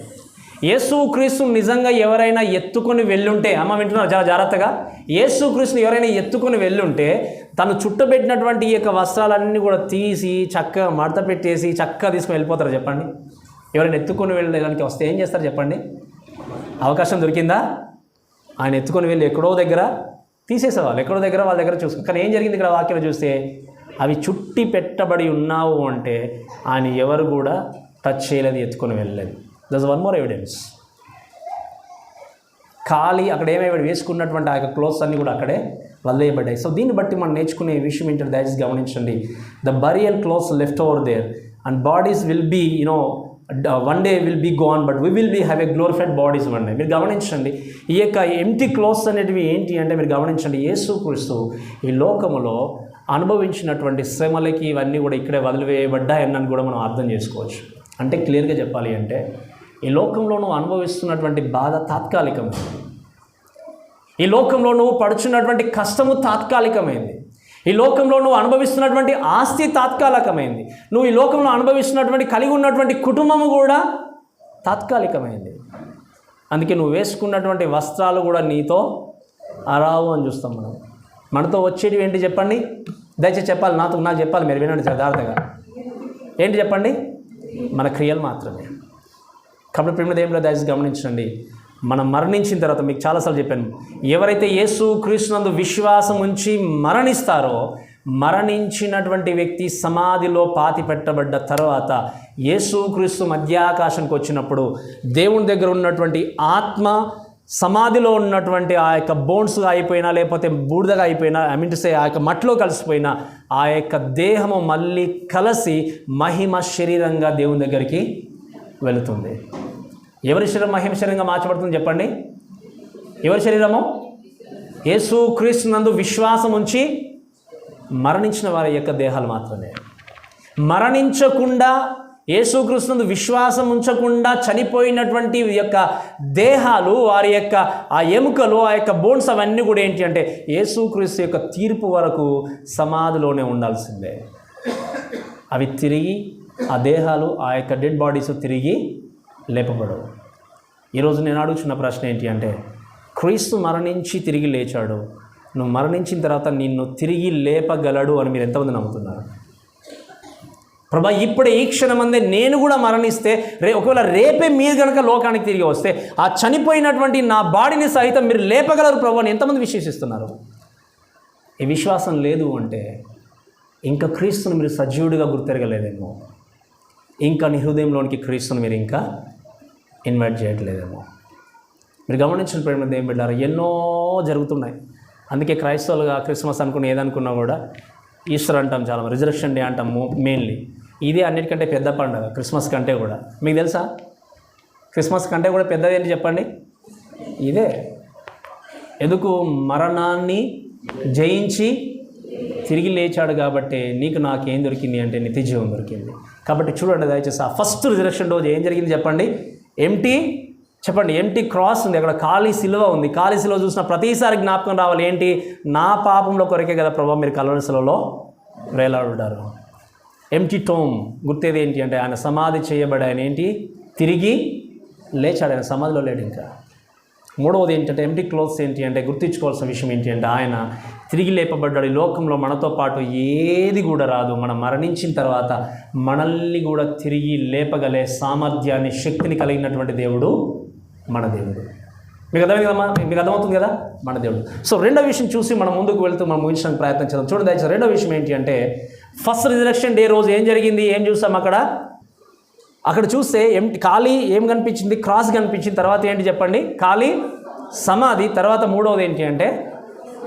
యేసుక్రీస్తుని నిజంగా ఎవరైనా ఎత్తుకొని వెళ్ళుంటే, అమ్మ వింటున్నారు చాలా జాగ్రత్తగా, యేసుక్రీస్తుని ఎవరైనా ఎత్తుకొని వెళ్ళుంటే తను చుట్టబెట్టినటువంటి ఈ యొక్క వస్త్రాలన్నీ కూడా తీసి చక్కగా మడత పెట్టేసి చక్కగా తీసుకొని వెళ్ళిపోతారు చెప్పండి? ఎవరైనా ఎత్తుకొని వెళ్ళడానికి వస్తే ఏం చేస్తారు చెప్పండి? అవకాశం దొరికిందా? ఆయన ఎత్తుకొని వెళ్ళి ఎక్కడో దగ్గర తీసేసేవాళ్ళు, ఎక్కడో దగ్గర వాళ్ళ దగ్గర చూసుకుని. కానీ ఏం జరిగింది ఇక్కడ వాక్యం చూస్తే? అవి చుట్టి పెట్టబడి ఉన్నావు అంటే ఆయన ఎవరు కూడా టచ్ చేయలేదు, ఎత్తుకొని వెళ్ళలేదు. That's one more evidence. ఖాళీ అక్కడ ఏమేమి వేసుకున్నటువంటి ఆ యొక్క క్లోత్స్ అన్నీ కూడా అక్కడే వదిలేయబడ్డాయి. సో దీన్ని బట్టి మనం నేర్చుకునే విషయం ఏంటంటే దయచేసి గమనించండి, the burial clothes left over there and bodies will be one day will be gone but we will be have a glorified bodies one day. మీరు గమనించండి, ఈ యొక్క ఎంటీ క్లోత్స్ అనేటివి ఏంటి అంటే మీరు గమనించండి, యేసుక్రీస్తు ఈ లోకములో అనుభవించినటువంటి శ్రమలకి ఇవన్నీ కూడా ఇక్కడే వదిలివేయబడ్డాయన్నని కూడా మనం అర్థం చేసుకోవచ్చు. అంటే క్లియర్గా చెప్పాలి అంటే ఈ లోకంలో నువ్వు అనుభవిస్తున్నటువంటి బాధ తాత్కాలికమైంది, ఈ లోకంలో నువ్వు పడుచున్నటువంటి కష్టము తాత్కాలికమైంది, ఈ లోకంలో నువ్వు అనుభవిస్తున్నటువంటి ఆస్తి తాత్కాలికమైంది, నువ్వు ఈ లోకంలో అనుభవిస్తున్నటువంటి కలిగి ఉన్నటువంటి కుటుంబము కూడా తాత్కాలికమైంది. అందుకే నువ్వు వేసుకున్నటువంటి వస్త్రాలు కూడా నీతో అరావు అని చూస్తాం మనం. మనతో వచ్చేటివి ఏంటి చెప్పండి? దయచేసి చెప్పాలి, నాకు చెప్పాలి, మీరు వినండి జాగ్రత్తగా. ఏంటి చెప్పండి? మన క్రియలు మాత్రమే. కాబట్టి ప్రేమ దేవునిలో దయచేసి గమనించండి, మనం మరణించిన తర్వాత మీకు చాలాసార్లు చెప్పాను, ఎవరైతే యేసుక్రీస్తునందు విశ్వాసం ఉంచి మరణిస్తారో, మరణించినటువంటి వ్యక్తి సమాధిలో పాతి పెట్టబడ్డ తర్వాత యేసుక్రీస్తు మధ్యాకాశానికి వచ్చినప్పుడు దేవుని దగ్గర ఉన్నటువంటి ఆత్మ సమాధిలో ఉన్నటువంటి ఆ యొక్క బోన్స్ అయిపోయినా లేకపోతే బూడిదగా అయిపోయినా ఆ యొక్క మట్టిలో కలిసిపోయినా ఆ యొక్క దేహము మళ్ళీ కలిసి మహిమ శరీరంగా దేవుని దగ్గరికి వెళుతుంది. ఎవరి శరీరం మహిమ శరీరంగా మార్చబడుతుంది చెప్పండి? ఎవరి శరీరము? యేసుక్రీస్తునందు విశ్వాసం ఉంచి మరణించిన వారి యొక్క దేహాలు మాత్రమే. మరణించకుండా యేసుక్రీస్తునందు విశ్వాసం ఉంచకుండా చనిపోయినటువంటి యొక్క దేహాలు, వారి యొక్క ఆ ఎముకలు, ఆ యొక్క బోన్స్ అవన్నీ కూడా ఏంటి అంటే యేసుక్రీస్తు యొక్క తీర్పు వరకు సమాధిలోనే ఉండాల్సిందే. అవి తిరిగి ఆ దేహాలు, ఆ యొక్క డెడ్ బాడీస్ తిరిగి లేపబడవు. ఈరోజు నేను అడుగుతున్న ప్రశ్న ఏంటి అంటే, క్రీస్తు మరణించి తిరిగి లేచాడు, నువ్వు మరణించిన తర్వాత నిన్ను తిరిగి లేపగలడు అని మీరు ఎంతమంది నమ్ముతున్నారు? ప్రభా ఇప్పుడే ఈ క్షణమందే నేను కూడా మరణిస్తే ఒకవేళ రేపే మీరు కనుక లోకానికి తిరిగి వస్తే ఆ చనిపోయినటువంటి నా బాడీని సహితం మీరు లేపగలరు ప్రభు అని ఎంతమంది విశ్వసిస్తున్నారు? ఈ విశ్వాసం లేదు అంటే ఇంకా క్రీస్తుని మీరు సజీవుడిగా గుర్తెరగలేదేమో, ఇంకా నీ హృదయంలోనికి క్రీస్తుని మీరు ఇంకా ఇన్వైట్ చేయట్లేదేమో. మీరు గమనించిన ప్రేమ ఏం బిడ్డారు, ఎన్నో జరుగుతున్నాయి. అందుకే క్రైస్తవులుగా క్రిస్మస్ అనుకుని ఏదనుకున్నా కూడా ఈస్టర్ అంటాం, చాలా రిజరెక్షన్ డే అంటాము మెయిన్లీ. ఇదే అన్నిటికంటే పెద్ద పండుగ క్రిస్మస్ కంటే కూడా. మీకు తెలుసా క్రిస్మస్ కంటే కూడా పెద్దది ఏంటి చెప్పండి? ఇదే. ఎందుకు? మరణాన్ని జయించి తిరిగి లేచాడు కాబట్టి నీకు నాకేం దొరికింది అంటే నిత్యజీవం దొరికింది. కాబట్టి చూడండి దయచేసి ఆ ఫస్ట్ రిజరెక్షన్ రోజు ఏం జరిగింది చెప్పండి? ఎంటీ క్రాస్ ఉంది, అక్కడ ఖాళీ సిలువ ఉంది. ఖాళీ సిలువ చూసిన ప్రతిసారి జ్ఞాపకం రావాలి ఏంటి? నా పాపంలో కొరకే కదా ప్రభావ మీరు కల్వరి సిలువలో వేలాడుతారు. ఎంటీ టోమ్ గుర్తేది ఏంటి అంటే ఆయన సమాధి చేయబడి ఆయన ఏంటి తిరిగి లేచాడు, ఆయన సమాధిలో లేడు ఇంకా. మూడవది ఏంటంటే ఎంప్టీ క్లోత్స్ ఏంటి అంటే గుర్తించుకోవాల్సిన విషయం ఏంటి అంటే ఆయన తిరిగి లేపబడ్డాడు. ఈ లోకంలో మనతో పాటు ఏది కూడా రాదు. మనం మరణించిన తర్వాత మనల్ని కూడా తిరిగి లేపగలే సామర్థ్యాన్ని, శక్తిని కలిగినటువంటి దేవుడు మన దేవుడు. మీకు అర్థమవుతుంది కదా, మన దేవుడు. సో రెండో విషయం చూసి మనం ముందుకు వెళ్తూ మనం ముగించడానికి ప్రయత్నం చేద్దాం. చూడండి దయచేసి రెండో విషయం ఏంటి అంటే ఫస్ట్ రిజరెక్షన్ డే రోజు ఏం జరిగింది, ఏం చూసాం అక్కడ చూస్తే ఖాళీ ఏం కనిపించింది, క్రాస్ కనిపించింది. తర్వాత ఏంటి చెప్పండి, ఖాళీ సమాధి. తర్వాత మూడవది ఏంటి అంటే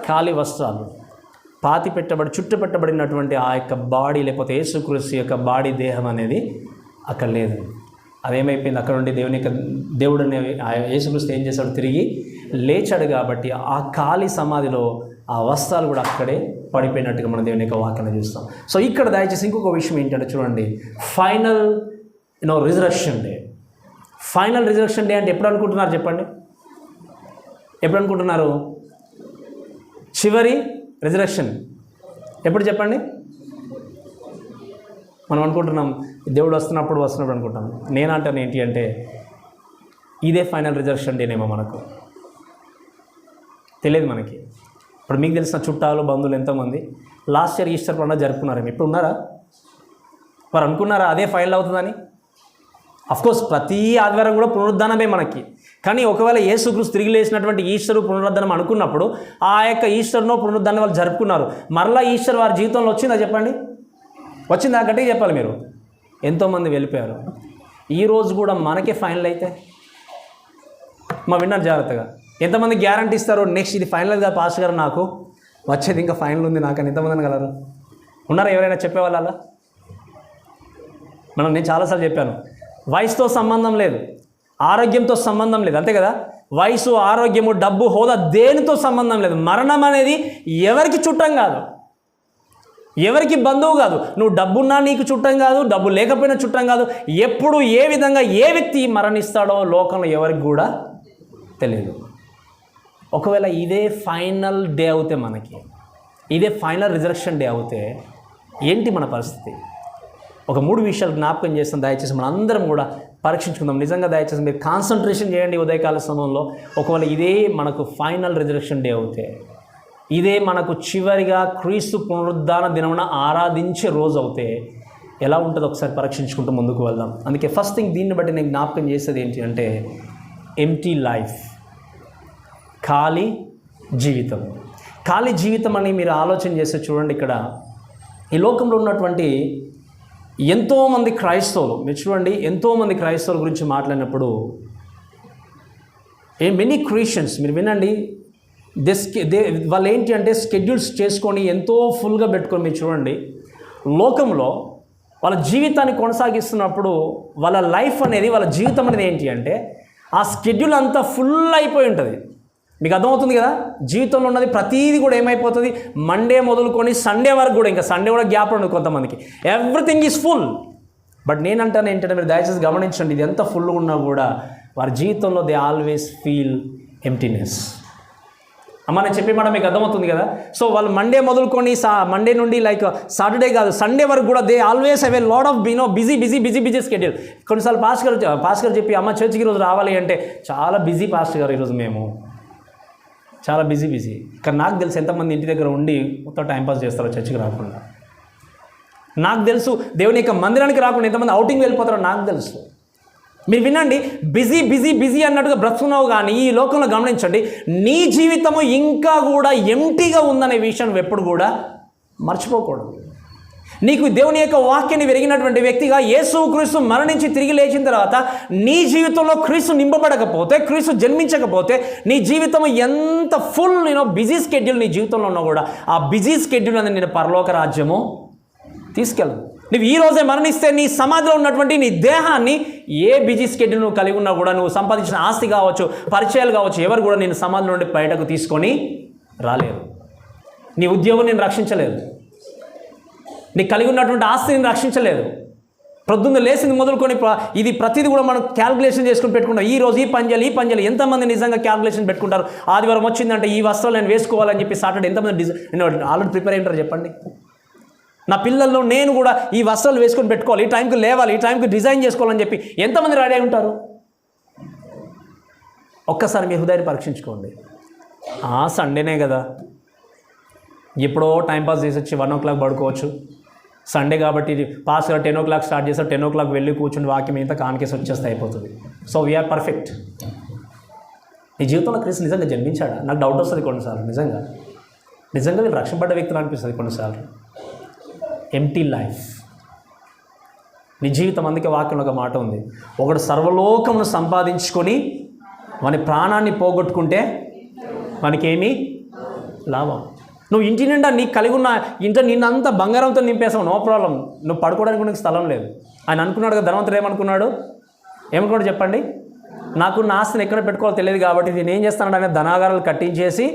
ఖాళీ వస్త్రాలు, చుట్టు పెట్టబడినటువంటి ఆ యొక్క బాడీ, లేకపోతే యేసుక్రీస్తు యొక్క బాడీ దేహం అనేది అక్కడ లేదు. అదేమైపోయింది, అక్కడ ఉండి దేవుడు అనే యేసుక్రీస్తు ఏం చేశాడు, తిరిగి లేచాడు. కాబట్టి ఆ ఖాళీ సమాధిలో ఆ వస్త్రాలు కూడా అక్కడే పడిపోయినట్టుగా మన దేవుని యొక్క వాక్యాన్ని చూస్తాం. సో ఇక్కడ దయచేసి ఇంకొక విషయం ఏంటంటే చూడండి, final resurrection day. Final resurrection day అంటే ఎప్పుడు అనుకుంటున్నారు చెప్పండి, ఎప్పుడు అనుకుంటున్నారు? చివరి రిజరక్షన్ ఎప్పుడు చెప్పండి? మనం అనుకుంటున్నాం దేవుడు వస్తున్నప్పుడు అనుకుంటాం. నేనంటాను ఏంటి అంటే ఇదే ఫైనల్ రిజరక్షన్ డేనేమో, మనకు తెలియదు. మనకి ఇప్పుడు మీకు తెలిసిన చుట్టాలు, బంధువులు ఎంతోమంది లాస్ట్ ఇయర్ ఈస్టర్ పండుగ జరుపుకున్నారేమో. ఇప్పుడు ఉన్నారా? వారు అనుకున్నారా అదే ఫైనల్ అవుతుందని? అఫ్కోర్స్ ప్రతి ఆదివారం కూడా పునరుద్ధానమే మనకి. కానీ ఒకవేళ యేసుక్రీస్తు తిరిగి లేచినటువంటి ఈస్టర్ పునరుద్ధానం అనుకున్నప్పుడు ఆ యొక్క ఈస్టర్నో పునరుద్ధానం వాళ్ళు జరుపుకున్నారు. మరలా ఈస్టర్ వారి జీవితంలో వచ్చిందా చెప్పండి? వచ్చిందా? గట్టిగా చెప్పాలి మీరు. ఎంతోమంది వెళ్ళిపోయారు. ఈరోజు కూడా మనకే ఫైనల్ అయితే విన్నారు జాగ్రత్తగా. ఎంతమంది గ్యారంటీ ఇస్తారు నెక్స్ట్ ఇది ఫైనల్ కాదు పాస్టర్ గారు, నాకు వచ్చేది ఇంకా ఫైనల్ ఉంది నాకు అని ఎంతమంది అనగలరు? ఉన్నారా ఎవరైనా చెప్పేవాళ్ళ? నేను చాలాసార్లు చెప్పాను, వయసుతో సంబంధం లేదు, ఆరోగ్యంతో సంబంధం లేదు, అంతే కదా? వయసు, ఆరోగ్యము, డబ్బు, హోదా దేనితో సంబంధం లేదు. మరణం అనేది ఎవరికి చుట్టం కాదు, ఎవరికి బంధువు కాదు. నువ్వు డబ్బున్నా నీకు చుట్టం కాదు, డబ్బు లేకపోయినా చుట్టం కాదు. ఎప్పుడు ఏ విధంగా ఏ వ్యక్తి మరణిస్తాడో లోకంలో ఎవరికి కూడా తెలియదు. ఒకవేళ ఇదే ఫైనల్ డే అవుతే, ఇదే ఫైనల్ రిజరక్షన్ డే అవుతే ఏంటి మన పరిస్థితి? ఒక 3 విషయాలు జ్ఞాపకం చేస్తాం. దయచేసి మనం అందరం కూడా పరీక్షించుకుందాం. నిజంగా దయచేసి మీరు కాన్సన్ట్రేషన్ చేయండి ఉదయకాల సమయంలో. ఒకవేళ ఇదే మనకు ఫైనల్ రిజరక్షన్ డే అవుతే, ఇదే మనకు చివరిగా క్రీస్తు పునరుద్ధాన దినమున ఆరాధించే రోజు అవుతే ఎలా ఉంటుందో ఒకసారి పరీక్షించుకుంటూ ముందుకు వెళ్దాం. అందుకే ఫస్ట్ థింగ్ దీన్ని బట్టి నేను జ్ఞాపకం చేసేది ఏంటి అంటే ఎంప్టీ లైఫ్, ఖాళీ జీవితం. ఖాళీ జీవితం అని మీరు ఆలోచన చేస్తే చూడండి, ఇక్కడ ఈ లోకంలో ఉన్నటువంటి ఎంతోమంది క్రైస్తవులు, మీరు చూడండి, ఎంతోమంది క్రైస్తవుల గురించి మాట్లాడినప్పుడు మెనీ క్రిస్టియన్స్ మీరు వినండి, వాళ్ళు ఏంటి అంటే స్కెడ్యూల్స్ చేసుకొని ఎంతో ఫుల్గా పెట్టుకొని, మీరు చూడండి, లోకంలో వాళ్ళ జీవితాన్ని కొనసాగిస్తున్నప్పుడు వాళ్ళ లైఫ్ అనేది, వాళ్ళ జీవితం అనేది ఏంటి అంటే ఆ స్కెడ్యూల్ అంతా ఫుల్ అయిపోయి ఉంటుంది. మీకు అర్థమవుతుంది కదా? జీవితంలో ఉన్నది ప్రతీది కూడా ఏమైపోతుంది, మండే మొదలుకొని సండే వరకు కూడా, ఇంకా సండే కూడా గ్యాప్ ఉండదు కొంతమందికి. Everything is full. బట్ నేనంటాను ఏంటంటే మీరు దయచేసి గమనించండి, ఇది ఎంత ఫుల్గా ఉన్నా కూడా వారి జీవితంలో దే ఆల్వేస్ ఫీల్ ఎంప్టీనెస్. నేను చెప్పే మాట మీకు అర్థమవుతుంది కదా? సో వాళ్ళు మండే మొదలుకొని మండే నుండి లైక్ సాటర్డే కాదు సండే వరకు కూడా they always have a lot of busy schedule. కొన్నిసార్లు పాస్టర్ చెప్పి అమ్మ చర్చికి ఈరోజు రావాలి అంటే చాలా బిజీ పాస్టర్ గారు ఈరోజు మేము చాలా బిజీ. కానీ నాకు తెలుసు ఎంతమంది ఇంటి దగ్గర ఉండి మొత్తం టైంపాస్ చేస్తారో చర్చికి రాకుండా. నాకు తెలుసు దేవుని యొక్క మందిరానికి రాకుండా ఎంతమంది అవుటింగ్ వెళ్ళిపోతారో నాకు తెలుసు. మీరు వినండి, బిజీ అన్నట్టుగా బ్రతుకున్నావు. కానీ ఈ లోకంలో గమనించండి, నీ జీవితము ఇంకా కూడా ఎంటీగా ఉందనే విషయం ఎప్పుడు కూడా మర్చిపోకూడదు. నీకు దేవుని యొక్క వాక్యాన్ని విరిగినటువంటి వ్యక్తిగా యేసుక్రీస్తు మరణించి తిరిగి లేచిన తర్వాత నీ జీవితంలో క్రీస్తు నింపబడకపోతే, క్రీస్తు జన్మించకపోతే నీ జీవితం ఎంత ఫుల్ బిజీ స్కెడ్యూల్ నీ జీవితంలో ఉన్నా కూడా ఆ బిజీ స్కెడ్యూల్ అనేది నేను పరలోక రాజ్యము తీసుకెళ్ళదు. నువ్వు ఈ రోజే మరణిస్తే నీ సమాధిలో ఉన్నటువంటి నీ దేహాన్ని ఏ బిజీ స్కెడ్యూల్ నువ్వు కలిగి ఉన్నా కూడా, నువ్వు సంపాదించిన ఆస్తి కావచ్చు, పరిచయాలు కావచ్చు, ఎవరు కూడా నేను సమాధి నుండి బయటకు తీసుకొని రాలేరు. నీ ఉద్యోగం నేను రక్షించలేదు, నీకు కలిగి ఉన్నటువంటి ఆస్తిని రక్షించలేదు. ప్రొద్దున్న లేచింది మొదలుకొని ఇది ప్రతిదీ కూడా మనం క్యాల్కులేషన్ చేసుకుని పెట్టుకుంటాం. ఈ రోజు ఈ పని చేయాలి. ఎంతమంది నిజంగా క్యాల్కులేషన్ పెట్టుకుంటారు? ఆదివారం వచ్చిందంటే ఈ వస్త్రాలు నేను వేసుకోవాలని చెప్పి సాటర్డే ఎంతమంది ఆల్రెడీ ప్రిపేర్ అయ్యారు చెప్పండి. నా పిల్లల్లో నేను కూడా ఈ వస్త్రాలు వేసుకొని పెట్టుకోవాలి, ఈ టైంకి లేవాలి, ఈ టైంకి డిజైన్ చేసుకోవాలని చెప్పి ఎంతమంది రెడీ అయి ఉంటారు? ఒక్కసారి మీ హృదయాన్ని పరీక్షించుకోండి. సండేనే కదా, ఎప్పుడో టైంపాస్ చేసి వచ్చి 1 o'clock పడుకోవచ్చు. సండే కాబట్టి పాస్గా 10 o'clock స్టార్ట్ చేస్తారు, 10 o'clock వెళ్ళి కూర్చుని వాక్యం ఇంత కాన్కేసి వచ్చేస్తే అయిపోతుంది. So we're perfect. నీ జీవితంలో క్రీస్తు నిజంగా జన్మించాడా? నాకు డౌట్ వస్తుంది కొన్నిసార్లు. నిజంగా వీళ్ళు రక్షణపడ్డ వ్యక్తులు అనిపిస్తుంది కొన్నిసార్లు. ఎంప్టీ లైఫ్ నీ జీవితం. అందుకే వాక్యంలో ఒక మాట ఉంది, ఒకడు సర్వలోకమును సంపాదించుకొని వాని ప్రాణాన్ని పోగొట్టుకుంటే మనకేమీ లాభం. నువ్వు ఇంటి నిండా నీకు కలిగి ఉన్న ఇంట్లో నిన్నంతా బంగారంతో నింపేసావు, నో ప్రాబ్లం. నువ్వు పడుకోవడానికి నీకు స్థలం లేదు. ఆయన అనుకున్నాడు కదా, ధనవంతుడు ఏమనుకున్నాడు చెప్పండి? నాకు నా ఆస్తిని ఎక్కడ పెట్టుకోవాలో తెలియదు కాబట్టి నేను ఏం చేస్తానంటే ఆయన ధనాగారాలు కట్టించేసి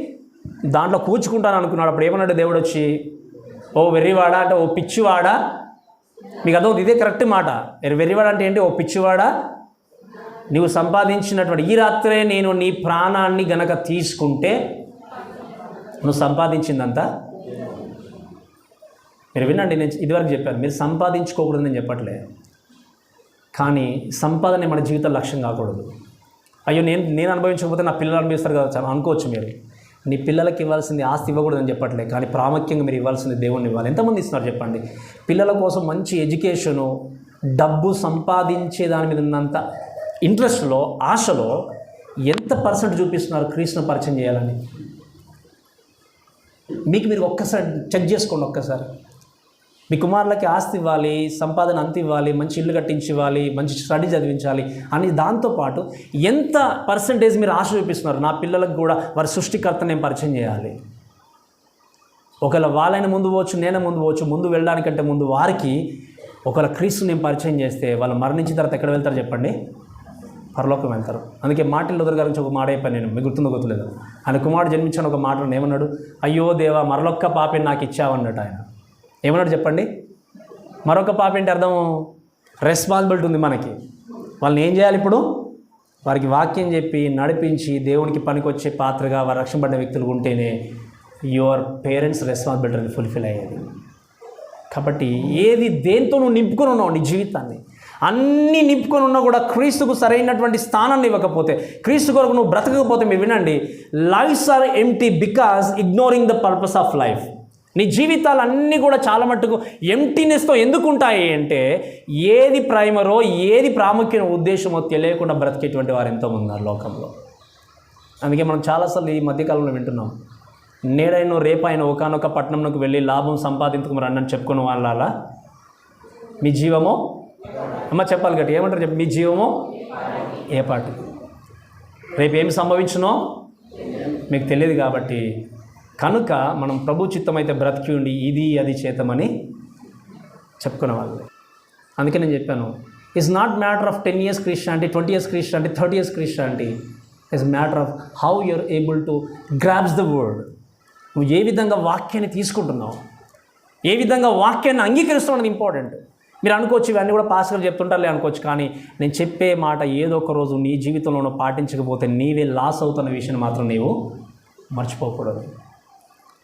దాంట్లో కూర్చుకుంటాను అనుకున్నాడు. అప్పుడు ఏమన్నాడు దేవుడు వచ్చి, ఓ వెర్రివాడా అంటే, ఓ పిచ్చివాడా. మీకు అర్థం, ఇదే కరెక్ట్ మాట. వెర్రివాడా అంటే ఏంటి? ఓ పిచ్చివాడా, నువ్వు సంపాదించినటువంటి ఈ రాత్రే నేను నీ ప్రాణాన్ని గనక తీసుకుంటే నువ్వు సంపాదించిందంతా. మీరు వినండి, నేను ఇదివరకు చెప్పాను, మీరు సంపాదించుకోకూడదు నేను చెప్పట్లే, కానీ సంపాదన మన జీవితం లక్ష్యం కాకూడదు. అయ్యో నేను అనుభవించకపోతే నా పిల్లలు అనుభవిస్తారు కదా అనుకోవచ్చు మీరు. నీ పిల్లలకి ఇవ్వాల్సింది ఆస్తి ఇవ్వకూడదని చెప్పట్లే, కానీ ప్రాముఖ్యంగా మీరు ఇవ్వాల్సింది దేవుణ్ణి ఇవ్వాలి. ఎంతమంది ఇస్తున్నారు చెప్పండి? పిల్లల కోసం మంచి ఎడ్యుకేషను, డబ్బు సంపాదించే దాని మీద ఉన్నంత ఇంట్రెస్ట్లో, ఆశలో ఎంత పర్సెంట్ చూపిస్తున్నారు క్రీస్తును పరిచయం చేయాలని? మీకు మీరు ఒక్కసారి చెక్ చేసుకోండి. ఒక్కసారి మీ కుమారులకి ఆస్తి ఇవ్వాలి, సంపాదన అంత ఇవ్వాలి, మంచి ఇల్లు కట్టించి ఇవ్వాలి, మంచి స్టడీ చదివించాలి అని దాంతోపాటు ఎంత పర్సంటేజ్ మీరు ఆశ చూపిస్తున్నారు? నా పిల్లలకు కూడా వారి సృష్టికర్తను నేను పరిచయం చేయాలి. ఒకవేళ వాళ్ళైనా ముందు పోవచ్చు, నేనే ముందు పోవచ్చు. ముందు వెళ్ళడానికంటే ముందు వారికి ఒకవేళ క్రీస్తుని నేను పరిచయం చేస్తే వాళ్ళు మరణించిన తర్వాత ఎక్కడ వెళ్తారు చెప్పండి? పరలోకం వెళ్తారు. అందుకే మార్టిన్ లూథర్ గారి నుంచి ఒక మాట అయిపోయి, నేను మీకు గుర్తులేదు, ఆయన కుమారుడు జన్మించాను ఒక మాట ఏమన్నాడు? అయ్యో దేవా, మరొక్క పాపిని నాకు ఇచ్చావన్నట్టు. ఆయన ఏమన్నాడు చెప్పండి? మరొక పాప ఏంటి అర్థం? రెస్పాన్సిబిలిటీ ఉంది మనకి. వాళ్ళని ఏం చేయాలి ఇప్పుడు? వారికి వాక్యం చెప్పి నడిపించి దేవునికి పనికొచ్చే పాత్రగా వారు రక్షణపడ్డ వ్యక్తులు ఉంటేనే యువర్ పేరెంట్స్ రెస్పాన్సిబిలిటీని ఫుల్ఫిల్ అయ్యేది. కాబట్టి ఏది దేంతో నువ్వు నింపుకొని ఉన్నావు నీ జీవితాన్ని, అన్నీ నింపుకొని ఉన్నా కూడా క్రీస్తుకు సరైనటువంటి స్థానాన్ని ఇవ్వకపోతే, క్రీస్తు కొరకు నువ్వు బ్రతకకపోతే, మీరు వినండి, lives are empty because ignoring the purpose of life. నీ జీవితాలు అన్నీ కూడా చాలా మట్టుకు ఎంప్టీనెస్తో ఎందుకు ఉంటాయి అంటే, ఏది ప్రైమరో ఏది ప్రాముఖ్యమైన ఉద్దేశమో తెలియకుండా బ్రతికేటువంటి వారు ఎంతోమంది ఉన్నారు లోకంలో. అందుకే మనం చాలాసార్లు ఈ మధ్యకాలంలో వింటున్నాం, నేడైనా రేపైనా ఒకనొక పట్టణంలోకి వెళ్ళి లాభం సంపాదించుకుని రండి చెప్పుకున్న వాళ్ళ మీ జీవమో, అమ్మ చెప్పాలి గట్టి, ఏమంటారు చెప్పి, మీ జీవమో ఏ పాటు, రేపు ఏమి సంభవించునో మీకు తెలియదు. కాబట్టి కనుక మనం ప్రభు చిత్తం అయితే బ్రతికి ఉండి ఇది అది చేతమని చెప్పుకునే వాళ్ళు. అందుకే నేను చెప్పాను, it's not matter of 10 years Christianity, 20 years Christianity, 30 years Christianity. It's matter of how you're able to grabs the word. నువ్వు ఏ విధంగా వాక్యాన్ని తీసుకుంటున్నావు, ఏ విధంగా వాక్యాన్ని అంగీకరిస్తున్నావు అనేది ఇంపార్టెంట్. మీరు అనుకోవచ్చు ఇవన్నీ కూడా పాస్టర్లు చెప్తుంటారులే అనుకోవచ్చు, కానీ నేను చెప్పే మాట ఏదో ఒక రోజు నీ జీవితంలో పాటించకపోతే నీవే లాస్ అవుతున్న విషయాన్ని మాత్రం నీవు మర్చిపోకూడదు.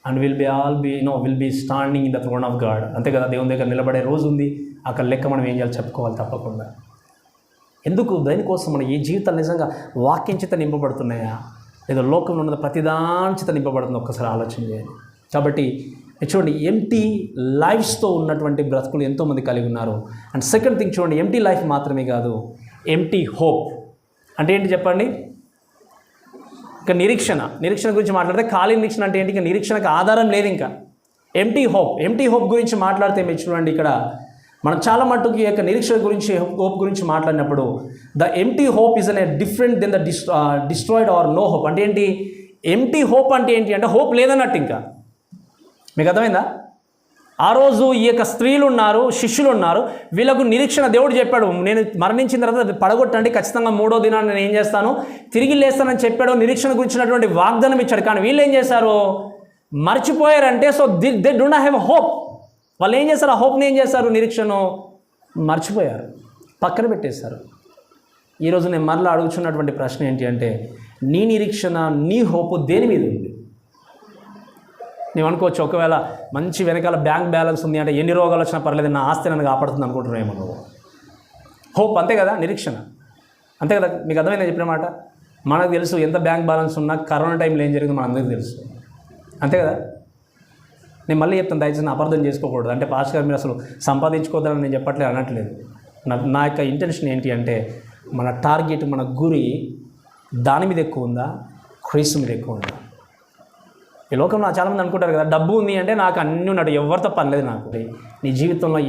And will be standing in the throne of God. అంతే కదా, దేవుని దగ్గర నిలబడే రోజు ఉంది. అక్కడ లెక్క మనం ఏం చేయాలి చెప్పుకోవాలి తప్పకుండా. ఎందుకు? దానికోసం మనం ఈ జీవితాలు నిజంగా వాక్యం చేత నింపబడుతున్నాయా, లేదా లోకంలో ఉన్న ప్రతిదాని చేత నింపబడుతుంది? ఒక్కసారి ఆలోచన చేయండి. కాబట్టి చూడండి, ఎంప్టీ లైఫ్స్తో ఉన్నటువంటి బ్రతుకులు ఎంతోమంది కలిగి ఉన్నారు. అండ్ సెకండ్ థింగ్ చూడండి, ఎంప్టీ లైఫ్ మాత్రమే కాదు, ఎంప్టీ హోప్. అంటే ఏంటి చెప్పండి? ఇంకా నిరీక్షణ గురించి మాట్లాడితే, ఖాళీ నిరీక్షణ అంటే ఏంటి? ఇంకా నిరీక్షణకు ఆధారం లేదు. ఇంకా ఎంప్టీ హోప్ గురించి మాట్లాడితే మీరు చూడండి, ఇక్కడ మనం చాలా మట్టుకు ఈ యొక్క నిరీక్షణ గురించి, హోప్ గురించి మాట్లాడినప్పుడు, the empty hope is an different than the destroyed or no hope. అంటే ఏంటి? ఎంప్టీ హోప్ అంటే ఏంటి అంటే హోప్ లేదన్నట్టు. ఇంకా మీకు అర్థమైందా? ఆ రోజు ఈ యొక్క స్త్రీలు ఉన్నారు, శిష్యులు ఉన్నారు, వీళ్ళకు నిరీక్షణ దేవుడు చెప్పాడు, నేను మరణించిన తర్వాత పడగొట్టండి, ఖచ్చితంగా 3వ దినాన్ని నేను ఏం చేస్తాను, తిరిగి లేస్తానని చెప్పాడు. నిరీక్షణ గురించినటువంటి వాగ్దానం ఇచ్చాడు. కానీ వీళ్ళు ఏం చేశారు? మర్చిపోయారంటే. So they don't have hope. వాళ్ళు ఏం చేశారు? ఆ హోప్ని ఏం చేశారు? నిరీక్షను మర్చిపోయారు, పక్కన పెట్టేశారు. ఈరోజు నేను మరలా అడుగుతున్నటువంటి ప్రశ్న ఏంటి అంటే, నీ నిరీక్షణ, నీ హోప్ దేని మీద ఉంది? నేను అనుకోవచ్చు, ఒకవేళ మంచి వెనకాల బ్యాంక్ బ్యాలెన్స్ ఉంది అంటే, ఎన్ని రోగాలు వచ్చినా పర్లేదు, నా ఆస్తి నన్ను కాపాడుతుంది అనుకుంటున్నామో నువ్వు. హోప్ అంతే కదా, నిరీక్షణ అంతే కదా. మీకు అర్థమైందా చెప్పిన మాట? మనకు తెలుసు ఎంత బ్యాంక్ బ్యాలెన్స్ ఉన్నా కరోనా టైంలో ఏం జరిగిందో మనందరికీ తెలుసు, అంతే కదా. నేను మళ్ళీ చెప్తాను, దయచేసి అపార్థం చేసుకోకూడదు. అంటే పాస్టర్ గారు మీరు అసలు సంపాదించుకోవద్దని నేను చెప్పట్లేదు, అనట్లేదు. నా యొక్క ఇంటెన్షన్ ఏంటి అంటే మన టార్గెట్, మన గురి దాని మీద ఎక్కువ ఉందా, క్రీస్తు మీద ఎక్కువ ఉందా? ఈ లోకంలో చాలామంది అనుకుంటారు కదా, డబ్బు ఉంది అంటే నాకు అన్నీ ఉన్నట్టు, ఎవరితో పని లేదు నాకు. నీ జీవితంలో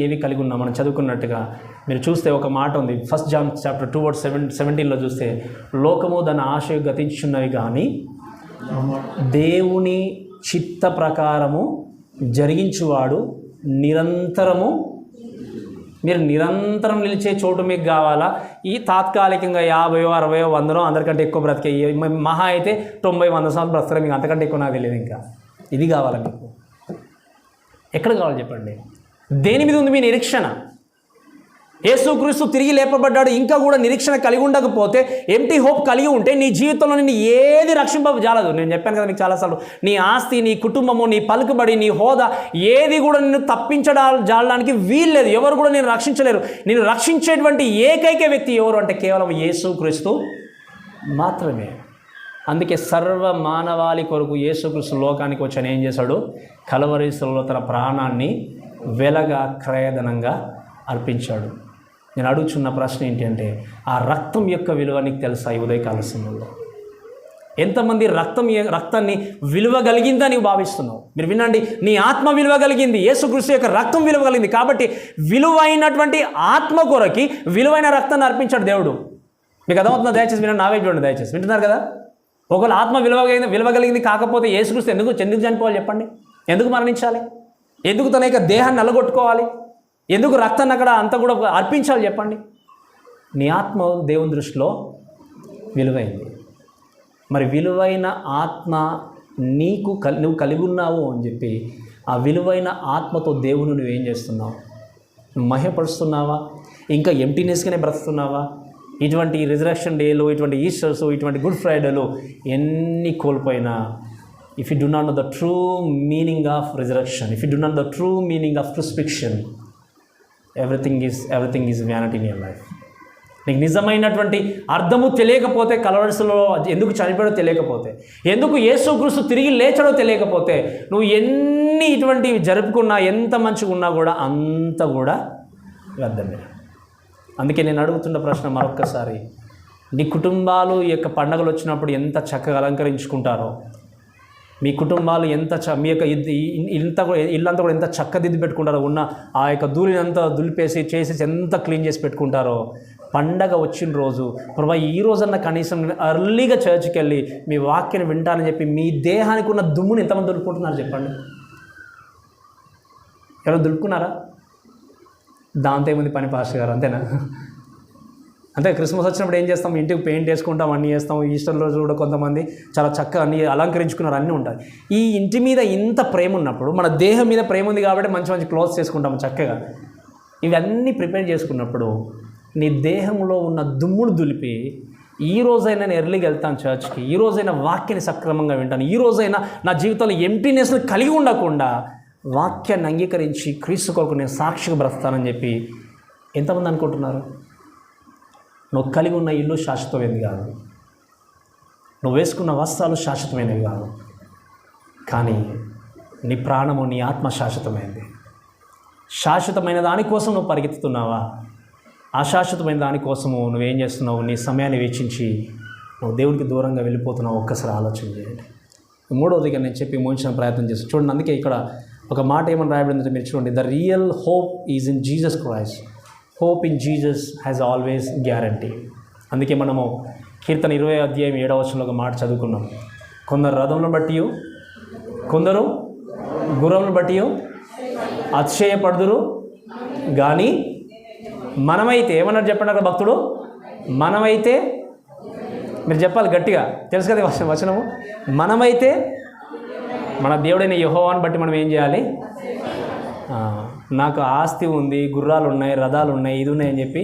ఏవి కలిగి ఉన్నా మనం చదువుకున్నట్టుగా మీరు చూస్తే ఒక మాట ఉంది, 1 John chapter 2:17 చూస్తే, లోకము దాని ఆశ గతించున్నవి కానీ దేవుని చిత్త ప్రకారము జరిగించువాడు నిరంతరము. మీరు నిరంతరం నిలిచే చోటు మీకు కావాలా? ఈ తాత్కాలికంగా 50, 60, 100 అందరికంటే ఎక్కువ బ్రతికే, మహా అయితే 90, 100 సంవత్సరాలు బ్రతకలే, మీకు అంతకంటే ఎక్కువ నాకు తెలియదు. ఇంకా ఇది కావాలా మీకు? ఎక్కడ కావాలి చెప్పండి? దేని మీద ఉంది మీ నిరీక్షణ? యేసుక్రీస్తు తిరిగి లేపబడ్డాడు, ఇంకా కూడా నిరీక్షణ కలిగి ఉండకపోతే, ఎంటీ హోప్ కలిగి ఉంటే నీ జీవితంలో నిన్ను ఏది రక్షింపజాలదు. నేను చెప్పాను కదా మీకు చాలాసార్లు, నీ ఆస్తి, నీ కుటుంబము, నీ పలుకుబడి, నీ హోదా ఏది కూడా నిన్ను జాలడానికి వీల్లేదు. ఎవరు కూడా నేను రక్షించలేరు. నేను రక్షించేటువంటి ఏకైక వ్యక్తి ఎవరు అంటే కేవలం యేసుక్రీస్తు మాత్రమే. అందుకే సర్వ మానవాళి కొరకు యేసుక్రీస్తు లోకానికి వచ్చి ఏం చేశాడు? కలవరి శిలువలో తన ప్రాణాన్ని వెలగా క్రయధనంగా అర్పించాడు. నేను అడుగుచున్న ప్రశ్న ఏంటి అంటే, ఆ రక్తం యొక్క విలువ నీకు తెలుసా? ఈ ఉదయకాల సమయంలో ఎంతమంది రక్తాన్ని విలువ కలిగిందా నీవు భావిస్తున్నావు? మీరు వినండి, నీ ఆత్మ విలువ కలిగింది, యేసుక్రీస్తు యొక్క రక్తం విలువ కలిగింది. కాబట్టి విలువైనటువంటి ఆత్మ కొరకి విలువైన రక్తాన్ని అర్పించాడు దేవుడు. మీకు అర్థమవుతుందా? దయచేసి వినండి, నావే చూడండి, దయచేసి వింటున్నారు కదా. ఒకవేళ ఆత్మ విలువ కలిగింది కాకపోతే యేసుక్రీస్తు ఎందుకు చనిపోవాలి చెప్పండి? ఎందుకు మరణించాలి? ఎందుకు తన యొక్క దేహాన్ని నలగొట్టుకోవాలి? ఎందుకు రక్తాన్ని అక్కడ అంతా కూడా అర్పించాలి చెప్పండి? నీ ఆత్మ దేవుని దృష్టిలో విలువైంది. మరి విలువైన ఆత్మ నువ్వు కలిగి ఉన్నావు అని చెప్పి ఆ విలువైన ఆత్మతో దేవుని నువ్వేం చేస్తున్నావు? నువ్వు మహిమపరుస్తున్నావా? ఇంకా ఎంటీనెస్గానే బ్రతుకుతున్నావా? ఇటువంటి రిజరక్షన్ డేలు, ఇటువంటి ఈస్టర్స్, ఇటువంటి గుడ్ ఫ్రైడేలు ఎన్ని కోల్పోయినా, if you do not know the true meaning of resurrection, if you do not the true meaning of crucifixion, everything is vanity in your life. నీకు నిజమైనటువంటి అర్థము తెలియకపోతే, కలవరిలో ఎందుకు చనిపోయాడో తెలియకపోతే, ఎందుకు యేసుక్రీస్తు తిరిగి లేచాడో తెలియకపోతే, నువ్వు ఎన్ని ఇటువంటివి జరుపుకున్నా, ఎంత మంచిగా ఉన్నా కూడా అంత కూడా వ్యర్థమే. అందుకే నేను అడుగుతున్న ప్రశ్న మరొక్కసారి, నీ కుటుంబాలు ఈ యొక్క పండుగలు వచ్చినప్పుడు ఎంత చక్కగా అలంకరించుకుంటారో, మీ కుటుంబాలు మీ యొక్క ఇల్లంతా కూడా ఎంత చక్కదిద్ది పెట్టుకుంటారో, ఉన్న ఆ యొక్క ధూళినంతా చేసి ఎంత క్లీన్ చేసి పెట్టుకుంటారో, పండగ వచ్చిన రోజు ప్రభా ఈ రోజన్నా కనీసం ఎర్లీగా చర్చ్కి వెళ్ళి మీ వాక్యాన్ని వింటానని చెప్పి మీ దేహానికి ఉన్న దుమ్ముని ఎంతమంది దులుపుకుంటున్నారు చెప్పండి? ఎవరు దులుపుకున్నారా? దాంతో ఏముంది పని పాస్టర్ గారు, అంతేనా? అంటే క్రిస్మస్ వచ్చినప్పుడు ఏం చేస్తాం? ఇంటికి పెయింట్ వేసుకుంటాం, అన్నీ చేస్తాం. ఈస్టర్ రోజు కూడా కొంతమంది చాలా చక్కగా అన్నీ అలంకరించుకున్నారు, అన్నీ ఉంటాయి. ఈ ఇంటి మీద ఇంత ప్రేమ ఉన్నప్పుడు, మన దేహం మీద ప్రేమ ఉంది కాబట్టి మంచి మంచి క్లోత్స్ చేసుకుంటాము చక్కగా. ఇవన్నీ ప్రిపేర్ చేసుకున్నప్పుడు నీ దేహంలో ఉన్న దుమ్మును దులిపి, ఈ రోజైనా నేను ఎర్లీగా వెళ్తాను చర్చ్కి, ఈ రోజైనా వాక్యాన్ని సక్రమంగా వింటాను, ఈ రోజైనా నా జీవితంలో ఎంటీనెస్ని కలిగి ఉండకుండా వాక్యాన్ని అంగీకరించి క్రీస్తు కొరకు నేను సాక్షిగా బ్రతానని చెప్పి ఎంతమంది అనుకుంటున్నారు? నువ్వు కలిగి ఉన్న ఇల్లు శాశ్వతమైనది కాదు, నువ్వు వేసుకున్న వస్త్రాలు శాశ్వతమైనవి కాదు, కానీ నీ ప్రాణము, నీ ఆత్మ శాశ్వతమైనది. శాశ్వతమైన దానికోసం నువ్వు పరిగెత్తుతున్నావా? అశాశ్వతమైన దానికోసము నువ్వేం చేస్తున్నావు? నీ సమయాన్ని వెచ్చించి నువ్వు దేవునికి దూరంగా వెళ్ళిపోతున్నావు. ఒక్కసారి ఆలోచన చేయండి. మూడవదిగా నేను చెప్పి ముగించిన ప్రయత్నం చేస్తాను. చూడండి, అందుకే ఇక్కడ ఒక మాట ఏమని రాయబడిందంటే మీరు చూడండి, the real hope is in Jesus Christ. Hope in Jesus has always guarantee. అందుకే మనము కీర్తన 20:7 ఒక మాట చదువుకున్నాం. కొందరు రథంను బట్టి, కొందరు గుర్రమును బట్టి అతిశయపడుదురు, కానీ మనమైతే ఏమన్నారు చెప్పండి అక్కడ భక్తుడు? మనమైతే, మీరు చెప్పాలి గట్టిగా, తెలుసు కదా వచనము, మనమైతే మన దేవుడైన యెహోవాను బట్టి మనం ఏం చేయాలి? నాకు ఆస్తి ఉంది, గుర్రాలు ఉన్నాయి, రథాలు ఉన్నాయి, ఇది ఉన్నాయని చెప్పి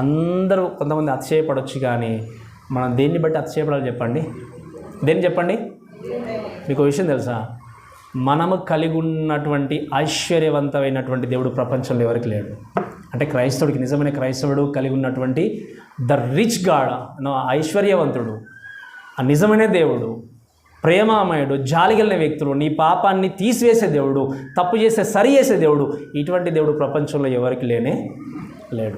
అందరూ కొంతమంది అతిశయపడవచ్చు, కానీ మనం దేన్ని బట్టి అతిశయపడాలి చెప్పండి? దేన్ని చెప్పండి? మీకు విషయం తెలుసా? మనము కలిగి ఉన్నటువంటి ఐశ్వర్యవంతమైనటువంటి దేవుడు ప్రపంచంలో ఎవరికి లేడు. అంటే క్రైస్తవుడికి, నిజమైన క్రైస్తవుడు కలిగి ఉన్నటువంటి ద రిచ్ గాడ్, ఐశ్వర్యవంతుడు, ఆ నిజమైన దేవుడు, ప్రేమామయుడు, జాలిగలిగిన వ్యక్తులు, నీ పాపాన్ని తీసివేసే దేవుడు, తప్పు చేసే సరి చేసే దేవుడు, ఇటువంటి దేవుడు ప్రపంచంలో ఎవరికి లేడు.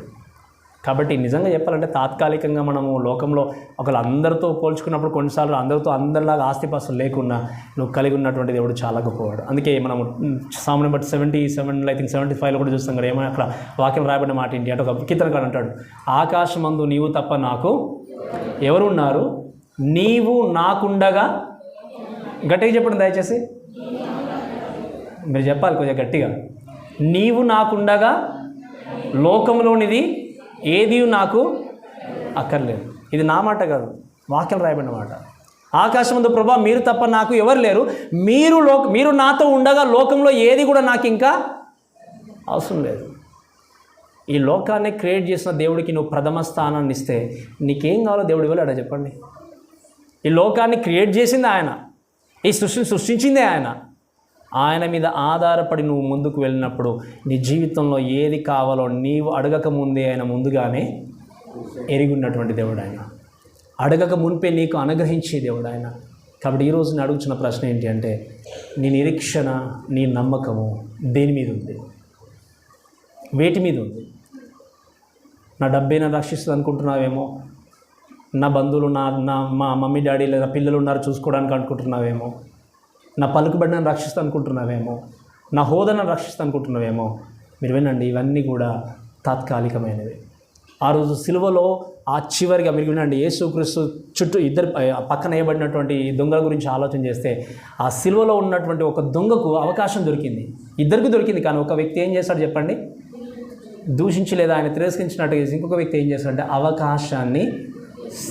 కాబట్టి నిజంగా చెప్పాలంటే తాత్కాలికంగా మనము లోకంలో ఒకళ్ళు అందరితో పోల్చుకున్నప్పుడు కొన్నిసార్లు అందరిలాగా ఆస్తిపాస్తులు లేకున్నా నువ్వు కలిగి ఉన్నటువంటి దేవుడు చాలా గొప్పవాడు. అందుకే మనము సామ్ నెంబర్ 75లో కూడా చూస్తాం కదా, ఏమైనా అక్కడ వాక్యం రాయబడిన మాట ఏంటి అంటే, ఒక కీర్తనకారుడు అంటాడు, ఆకాశమందు నీవు తప్ప నాకు ఎవరున్నారు, నీవు నాకుండగా. గట్టిగా చెప్పండి దయచేసి, మీరు చెప్పాలి కొంచెం గట్టిగా. నీవు నాకుండగా లోకంలోనిది ఏది నాకు అక్కర్లేదు. ఇది నా మాట కాదు, వాక్యం రాయబడిన మాట. ఆకాశమందు ప్రభా మీరు తప్ప నాకు ఎవరు లేరు, మీరు నాతో ఉండగా లోకంలో ఏది కూడా నాకు ఇంకా అవసరం లేదు. ఈ లోకాన్ని క్రియేట్ చేసిన దేవుడికి నువ్వు ప్రథమ స్థానాన్ని ఇస్తే నీకేం కావాలో దేవుడు ఇవ్వలేడా చెప్పండి? ఈ లోకాన్ని క్రియేట్ చేసింది ఆయన, ఈ సృష్టిని సృష్టించిందే ఆయన మీద ఆధారపడి నువ్వు ముందుకు వెళ్ళినప్పుడు నీ జీవితంలో ఏది కావాలో నీవు అడగక ముందే ఆయన ముందుగానే ఎరిగి ఉన్నటువంటి దేవుడు ఆయన, అడగక మునిపే నీకు అనుగ్రహించే దేవుడు ఆయన. కాబట్టి ఈరోజు నేను అడుగుతున్న ప్రశ్న ఏంటి అంటే, నీ నిరీక్షణ, నీ నమ్మకము దేని మీద ఉంది? వేటి మీద ఉంది? నా డబ్బే నన్ను రక్షిస్తుంది అనుకుంటున్నావేమో, నా బంధువులు మా మమ్మీ డాడీ లేదా పిల్లలు ఉన్నారు చూసుకోవడానికి అనుకుంటున్నావేమో, నా పలుకుబడి నన్ను రక్షిస్తా అనుకుంటున్నావేమో, నా హోదాను రక్షిస్తా అనుకుంటున్నావేమో. మీరు వినండి, ఇవన్నీ కూడా తాత్కాలికమైనవి. ఆ రోజు సిలువలో ఆ చివరిగా మీరు వినండి, యేసుక్రీస్తు చుట్టూ ఇద్దరు పక్కన వేయబడినటువంటి దొంగల గురించి ఆలోచన చేస్తే, ఆ సిలువలో ఉన్నటువంటి ఒక దొంగకు అవకాశం దొరికింది, ఇద్దరికి దొరికింది. కానీ ఒక వ్యక్తి ఏం చేస్తాడు చెప్పండి? దూషించి లేదా ఆయన తిరస్కరించినట్టుగా ఇంకొక వ్యక్తి ఏం చేస్తాడంటే అవకాశాన్ని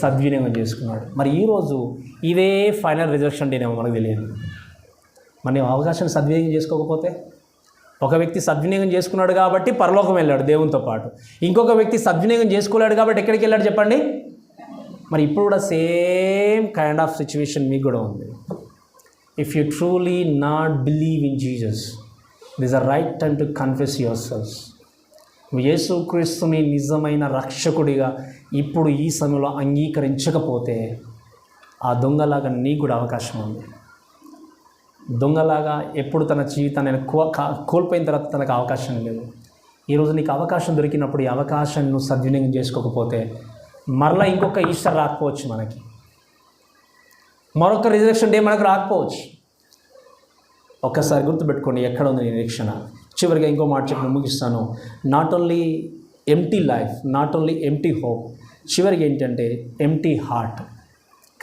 సద్వినియోగం చేసుకున్నాడు. మరి ఈరోజు ఇదే ఫైనల్ రిజర్వేషన్ డేనేమో మనకు తెలియదు. మరి అవకాశాన్ని సద్వినియోగం చేసుకోకపోతే, ఒక వ్యక్తి సద్వినియోగం చేసుకున్నాడు కాబట్టి పరలోకం వెళ్ళాడు దేవునితో పాటు, ఇంకొక వ్యక్తి సద్వినియోగం చేసుకోలేడు కాబట్టి ఎక్కడికి వెళ్ళాడు చెప్పండి? మరి ఇప్పుడు కూడా సేమ్ కైండ్ ఆఫ్ సిచ్యువేషన్ మీకు కూడా ఉంది. If you truly not believe in Jesus, this a right time to confess yourselves. యేసుక్రీస్తుని నిజమైన రక్షకుడిగా ఇప్పుడు ఈ సమయంలో అంగీకరించకపోతే ఆ దొంగలాగా నీకు కూడా అవకాశం ఉంది. దొంగలాగా ఎప్పుడు తన జీవితాన్ని కోల్పోయిన తర్వాత తనకు అవకాశం లేదు. ఈరోజు నీకు అవకాశం దొరికినప్పుడు ఈ అవకాశాన్ని నువ్వు సద్వినియోగం చేసుకోకపోతే మరలా ఇంకొక ఈస్టర్ రాకపోవచ్చు, మనకి మరొక రిజర్వేషన్ డే మనకు రాకపోవచ్చు. ఒక్కసారి గుర్తుపెట్టుకోండి, ఎక్కడ ఉంది నిరీక్షణ? చివరిగా ఇంకో మాట చెప్పి ముగిస్తాను. Not only empty life, not only empty hope, చివరికి ఏంటంటే ఎంప్టీ హార్ట్,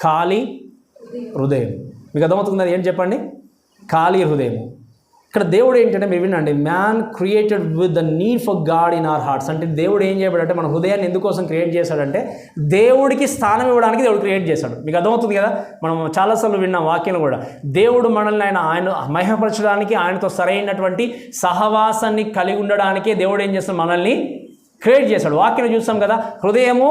ఖాళీ హృదయం. మీకు అర్థమవుతుంది ఏంటి చెప్పండి? ఖాళీ హృదయం. ఇక్కడ దేవుడు ఏంటంటే మీరు వినండి, man created with the need for God in our hearts. అంటే దేవుడు ఏం చేయబడంటే మన హృదయాన్ని ఎందుకోసం క్రియేట్ చేశాడంటే దేవుడికి స్థానం ఇవ్వడానికి దేవుడు క్రియేట్ చేశాడు. మీకు అర్థమవుతుంది కదా? మనం చాలాసార్లు విన్నాం వాక్యం కూడా, దేవుడు మనల్ని ఆయన మహిమపరచడానికి, ఆయనతో సరైనటువంటి సహవాసాన్ని కలిగి ఉండడానికే దేవుడు ఏం చేస్తాడు, మనల్ని క్రియేట్ చేశాడు. వాక్యం చూస్తాం కదా, హృదయము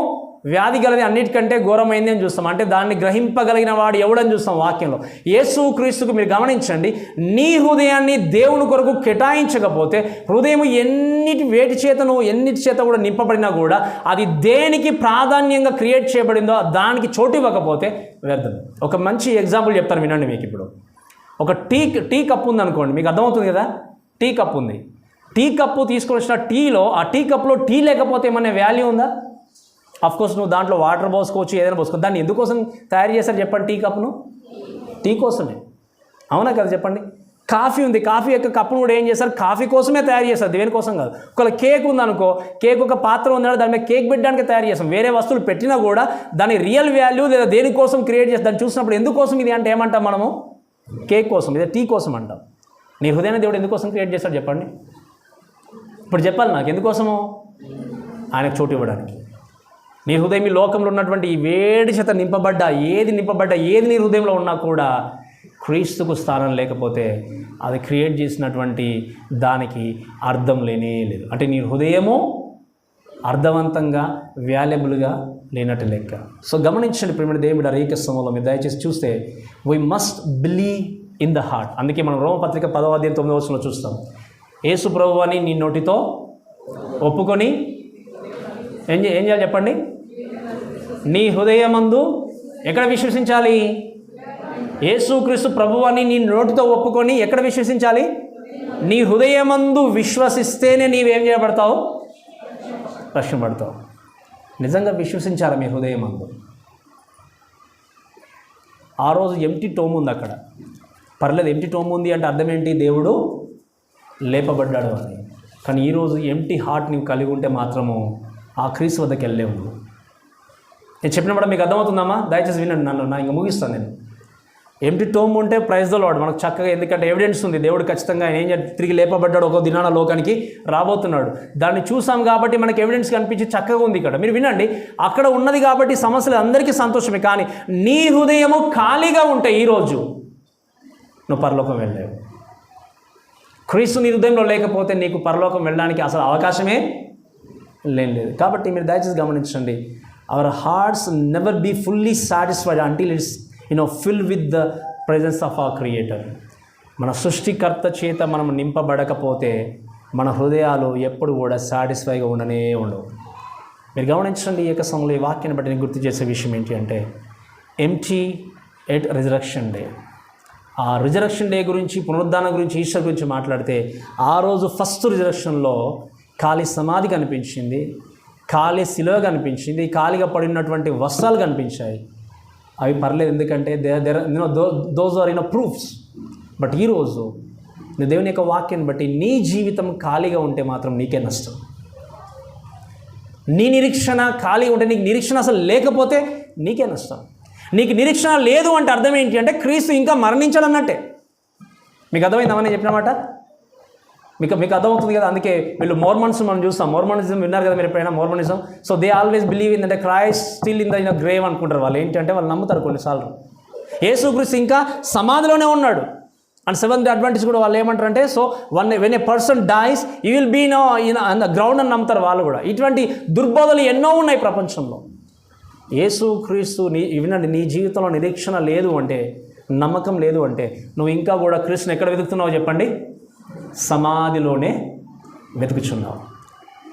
వ్యాధి గలది అన్నిటికంటే ఘోరమైంది అని చూస్తాం. అంటే దాన్ని గ్రహింపగలిగిన వాడు ఎవడని చూస్తాం వాక్యంలో. యేసుక్రీస్తుకు మీరు గమనించండి, నీ హృదయాన్ని దేవుని కొరకు కేటాయించకపోతే, హృదయం వేటి చేత కూడా నింపబడినా కూడా అది దేనికి ప్రాధాన్యంగా క్రియేట్ చేయబడిందో దానికి చోటు ఇవ్వకపోతే వ్యర్థం. ఒక మంచి ఎగ్జాంపుల్ చెప్తాను వినండి. మీకు ఇప్పుడు ఒక టీ కప్పు ఉందనుకోండి, మీకు అర్థమవుతుంది కదా, టీ కప్పు ఉంది. టీ కప్పు తీసుకొని వచ్చిన టీలో, ఆ టీ కప్పులో టీ లేకపోతే ఏమన్నా వాల్యూ ఉందా? అఫ్కోర్స్ నువ్వు దాంట్లో వాటర్ పోసుకోవచ్చు, ఏదైనా పోసుకోవచ్చు. దాన్ని ఎందుకోసం తయారు చేశారు చెప్పండి? టీ కప్ను టీ కోసమే, అవునా కదా చెప్పండి? కాఫీ ఉంది, కాఫీ యొక్క కప్పును కూడా ఏం చేస్తారు? కాఫీ కోసమే తయారు చేస్తారు, దేనికోసం కాదు. ఒకవేళ కేక్ ఉందనుకో, కేక్ ఒక పాత్ర ఉందంటే దాని మీద కేక్ పెట్టడానికి తయారు చేస్తాం. వేరే వస్తువులు పెట్టినా కూడా దాని రియల్ వాల్యూ లేదా దేనికోసం క్రియేట్ చేస్తాం, దాన్ని చూసినప్పుడు ఎందుకోసం ఇది అంటే ఏమంటాం మనము? కేక్ కోసం, లేదా టీ కోసం అంటాం. నీ హృదయాన్ని దేవుడు ఎందుకోసం క్రియేట్ చేస్తాడు చెప్పండి? ఇప్పుడు చెప్పాలి నాకు, ఎందుకోసము? ఆయనకు చోటు ఇవ్వడానికి. నీ హృదయం ఈ లోకంలో ఉన్నటువంటి ఈ వేడి చేత నింపబడ్డా, ఏది నీ హృదయంలో ఉన్నా కూడా క్రీస్తుకు స్థానం లేకపోతే అది క్రియేట్ చేసినటువంటి దానికి అర్థం లేనే లేదు. అంటే నీ హృదయము అర్థవంతంగా వాల్యబుల్గా లేనట్టు లెక్క. సో గమనించండి ప్రియమైన దేవుడు, రేఖ సమయంలో మీరు దయచేసి చూస్తే, we must believe in the heart. అందుకే మనం రోమపత్రిక 10వ అధ్యాయం 9వ వచనంలో చూస్తాం, యేసు ప్రభువు అని నీ నోటితో ఒప్పుకొని ఏం చేయాలి చెప్పండి? నీ హృదయమందు ఎక్కడ విశ్వసించాలి? యేసుక్రీస్తు ప్రభువని నీ నోటితో ఒప్పుకొని ఎక్కడ విశ్వసించాలి? నీ హృదయమందు విశ్వసిస్తేనే నీవేం చేయబడతావు? రక్షింపబడతావు. నిజంగా విశ్వసించాలి మీ హృదయమందు. ఆ రోజు ఎంటీ టోమ్ ఉంది అక్కడ. పర్లేదు, ఎంటీ టోమ్ ఉంది అంటే అర్థం ఏంటి? దేవుడు లేపబడ్డాడు అని. కానీ ఈరోజు ఎంటీ హార్ట్ నీవు కలిగి ఉంటే మాత్రము ఆ క్రీస్తు వద్దకు వెళ్ళలేవు. నేను చెప్పినప్పుడు మీకు అర్థమవుతుందమ్మా? దయచేసి వినండి, నా ఇంకా ముగిస్తాను నేను. ఎంటీ టోమ్ ఉంటే ప్రైజ్ ద లార్డ్ మనకు చక్కగా, ఎందుకంటే ఎవిడెన్స్ ఉంది. దేవుడు ఖచ్చితంగా ఆయన ఏం తిరిగి లేపబడ్డాడు, ఒక దినాన లోకానికి రాబోతున్నాడు. దాన్ని చూసాం కాబట్టి మనకి ఎవిడెన్స్ కనిపించి చక్కగా ఉంది ఇక్కడ. మీరు వినండి, అక్కడ ఉన్నది కాబట్టి సమస్యలు అందరికీ సంతోషమే. కానీ నీ హృదయము ఖాళీగా ఉంటే ఈరోజు నువ్వు పరలోకం వెళ్ళలేవు. క్రీస్తు నీ హృదయంలో లేకపోతే నీకు పరలోకం వెళ్ళడానికి అసలు అవకాశమే లేదు. కాబట్టి మీరు దయచేసి గమనించండి, our hearts never be fully satisfied until it's fill with the presence of our creator. మన సృష్టికర్త చేత మనం నింపబడకపోతే మన హృదయాలు ఎప్పుడు కూడా సాటిస్ఫైగా ఉండనే ఉండవు. మీరు గమనించండి, ఈ యొక్క సమయంలో ఈ వాక్యాన్ని బట్టి నేను గుర్తు చేసే విషయం ఏంటి అంటే, ఎంటీ ఎట్ రిజరక్షన్ డే. ఆ రిజరక్షన్ డే గురించి, పునరుద్ధానం గురించి, ఈస్టర్ గురించి మాట్లాడితే, ఆ రోజు ఫస్ట్ రిజరక్షన్లో ఖాళీ సమాధి కనిపించింది, ఖాళీ శిలువ కనిపించింది, ఖాళీగా పడినటువంటి వస్త్రాలు కనిపించాయి. అవి పర్లేదు, ఎందుకంటే దోస్ ఆర్ ప్రూఫ్స్. బట్ ఈరోజు దేవుని యొక్క వాక్యాన్ని బట్టి నీ జీవితం ఖాళీగా ఉంటే మాత్రం నీకే నష్టం. నీ నిరీక్షణ ఖాళీ ఉంటే, నీకు నిరీక్షణ అసలు లేకపోతే నీకే నష్టం. నీకు నిరీక్షణ లేదు అంటే అర్థం ఏంటి అంటే క్రీస్తు ఇంకా మరణించాడన్నట్టే. మీకు అర్థమైందామని చెప్పిన మాట? మీకు అర్థమవుతుంది కదా. అందుకే వీళ్ళు మోర్మన్స్ మనం చూస్తాం, మోర్మనిజం విన్నారు కదా మీరు ఎప్పుడైనా? Mormonism, so they always believe in అంటే Christ still in the grave అనుకుంటారు వాళ్ళు. ఏంటంటే వాళ్ళు నమ్ముతారు కొన్నిసార్లు యేసుక్రీస్తు ఇంకా సమాధిలోనే ఉన్నాడు. అండ్ సెవెంత్ అడ్వాంటేజ్ కూడా వాళ్ళు ఏమంటారంటే, so when a person dies you will be in the ground అని నమ్ముతారు వాళ్ళు కూడా. ఇటువంటి దుర్బోధలు ఎన్నో ఉన్నాయి ప్రపంచంలో. యేసుక్రీస్తు వినండి, నీ జీవితంలో నిరీక్షణ లేదు అంటే, నమ్మకం లేదు అంటే, నువ్వు ఇంకా కూడా క్రీస్తుని ఎక్కడ వెతుకుతున్నావు చెప్పండి? సమాధిలోనే వెతుకుచున్నావు.